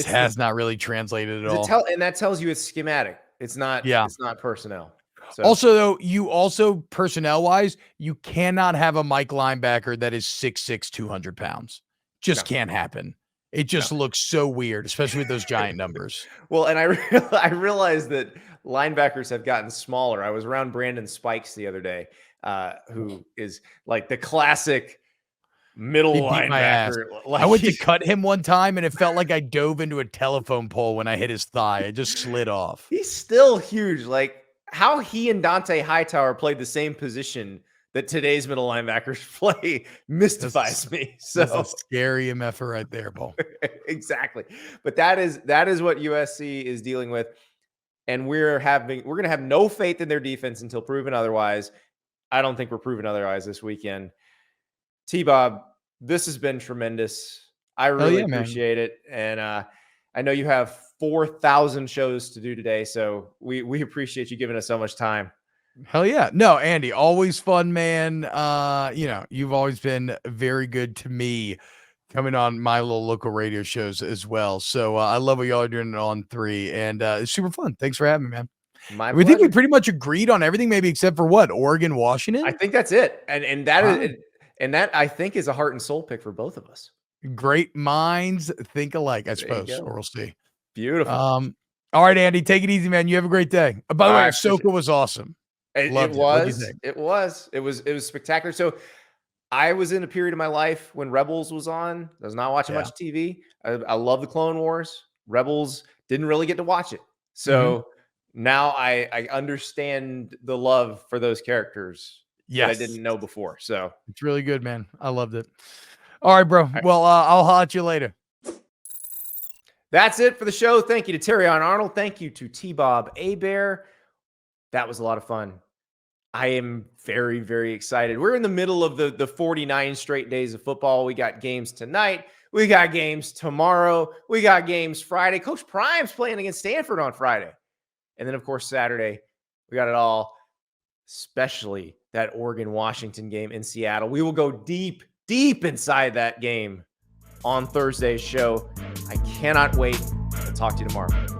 has not really translated at all. And that tells you it's schematic. It's not. Yeah. It's not personnel. So. Also, though, personnel-wise, you cannot have a Mike linebacker that is 6'6", 200 pounds. Just can't happen. It just looks so weird, especially with those giant numbers. Well, and I realized that linebackers have gotten smaller. I was around Brandon Spikes the other day, who is like the classic middle linebacker. I went to cut him one time, and it felt like I dove into a telephone pole when I hit his thigh. It just slid off. He's still huge. Like how he and Dante Hightower played the same position that today's middle linebackers play mystifies me. So that's a scary MFer right there, Paul. Exactly. But that is what USC is dealing with. And we're going to have no faith in their defense until proven otherwise. I don't think we're proven otherwise this weekend. T-Bob, this has been tremendous. I really appreciate it. And I know you have 4,000 shows to do today, so we appreciate you giving us so much time. Hell yeah. No, Andy, always fun, man. You've always been very good to me coming on my little local radio shows as well. So I love what y'all are doing on 3, and it's super fun. Thanks for having me, man. We think we pretty much agreed on everything, maybe except for what? Oregon, Washington? I think that's it. And that I think is a heart and soul pick for both of us. Great minds think alike, I suppose, or we'll see. Beautiful. All right, Andy, take it easy, man. You have a great day. By the way, Ahsoka was awesome. It was spectacular. So I was in a period of my life when Rebels was on. I was not watching much TV. I love the Clone Wars. Rebels, didn't really get to watch it. So now I understand the love for those characters that I didn't know before. So it's really good, man. I loved it. All right, bro. Well, I'll holler at you later. That's it for the show. Thank you to Terrion Arnold. Thank you to T-Bob Hebert. That was a lot of fun. I am very, very excited. We're in the middle of the 49 straight days of football. We got games tonight. We got games tomorrow. We got games Friday. Coach Prime's playing against Stanford on Friday. And then, of course, Saturday, we got it all, especially that Oregon-Washington game in Seattle. We will go deep, deep inside that game on Thursday's show. I cannot wait. I'll talk to you tomorrow.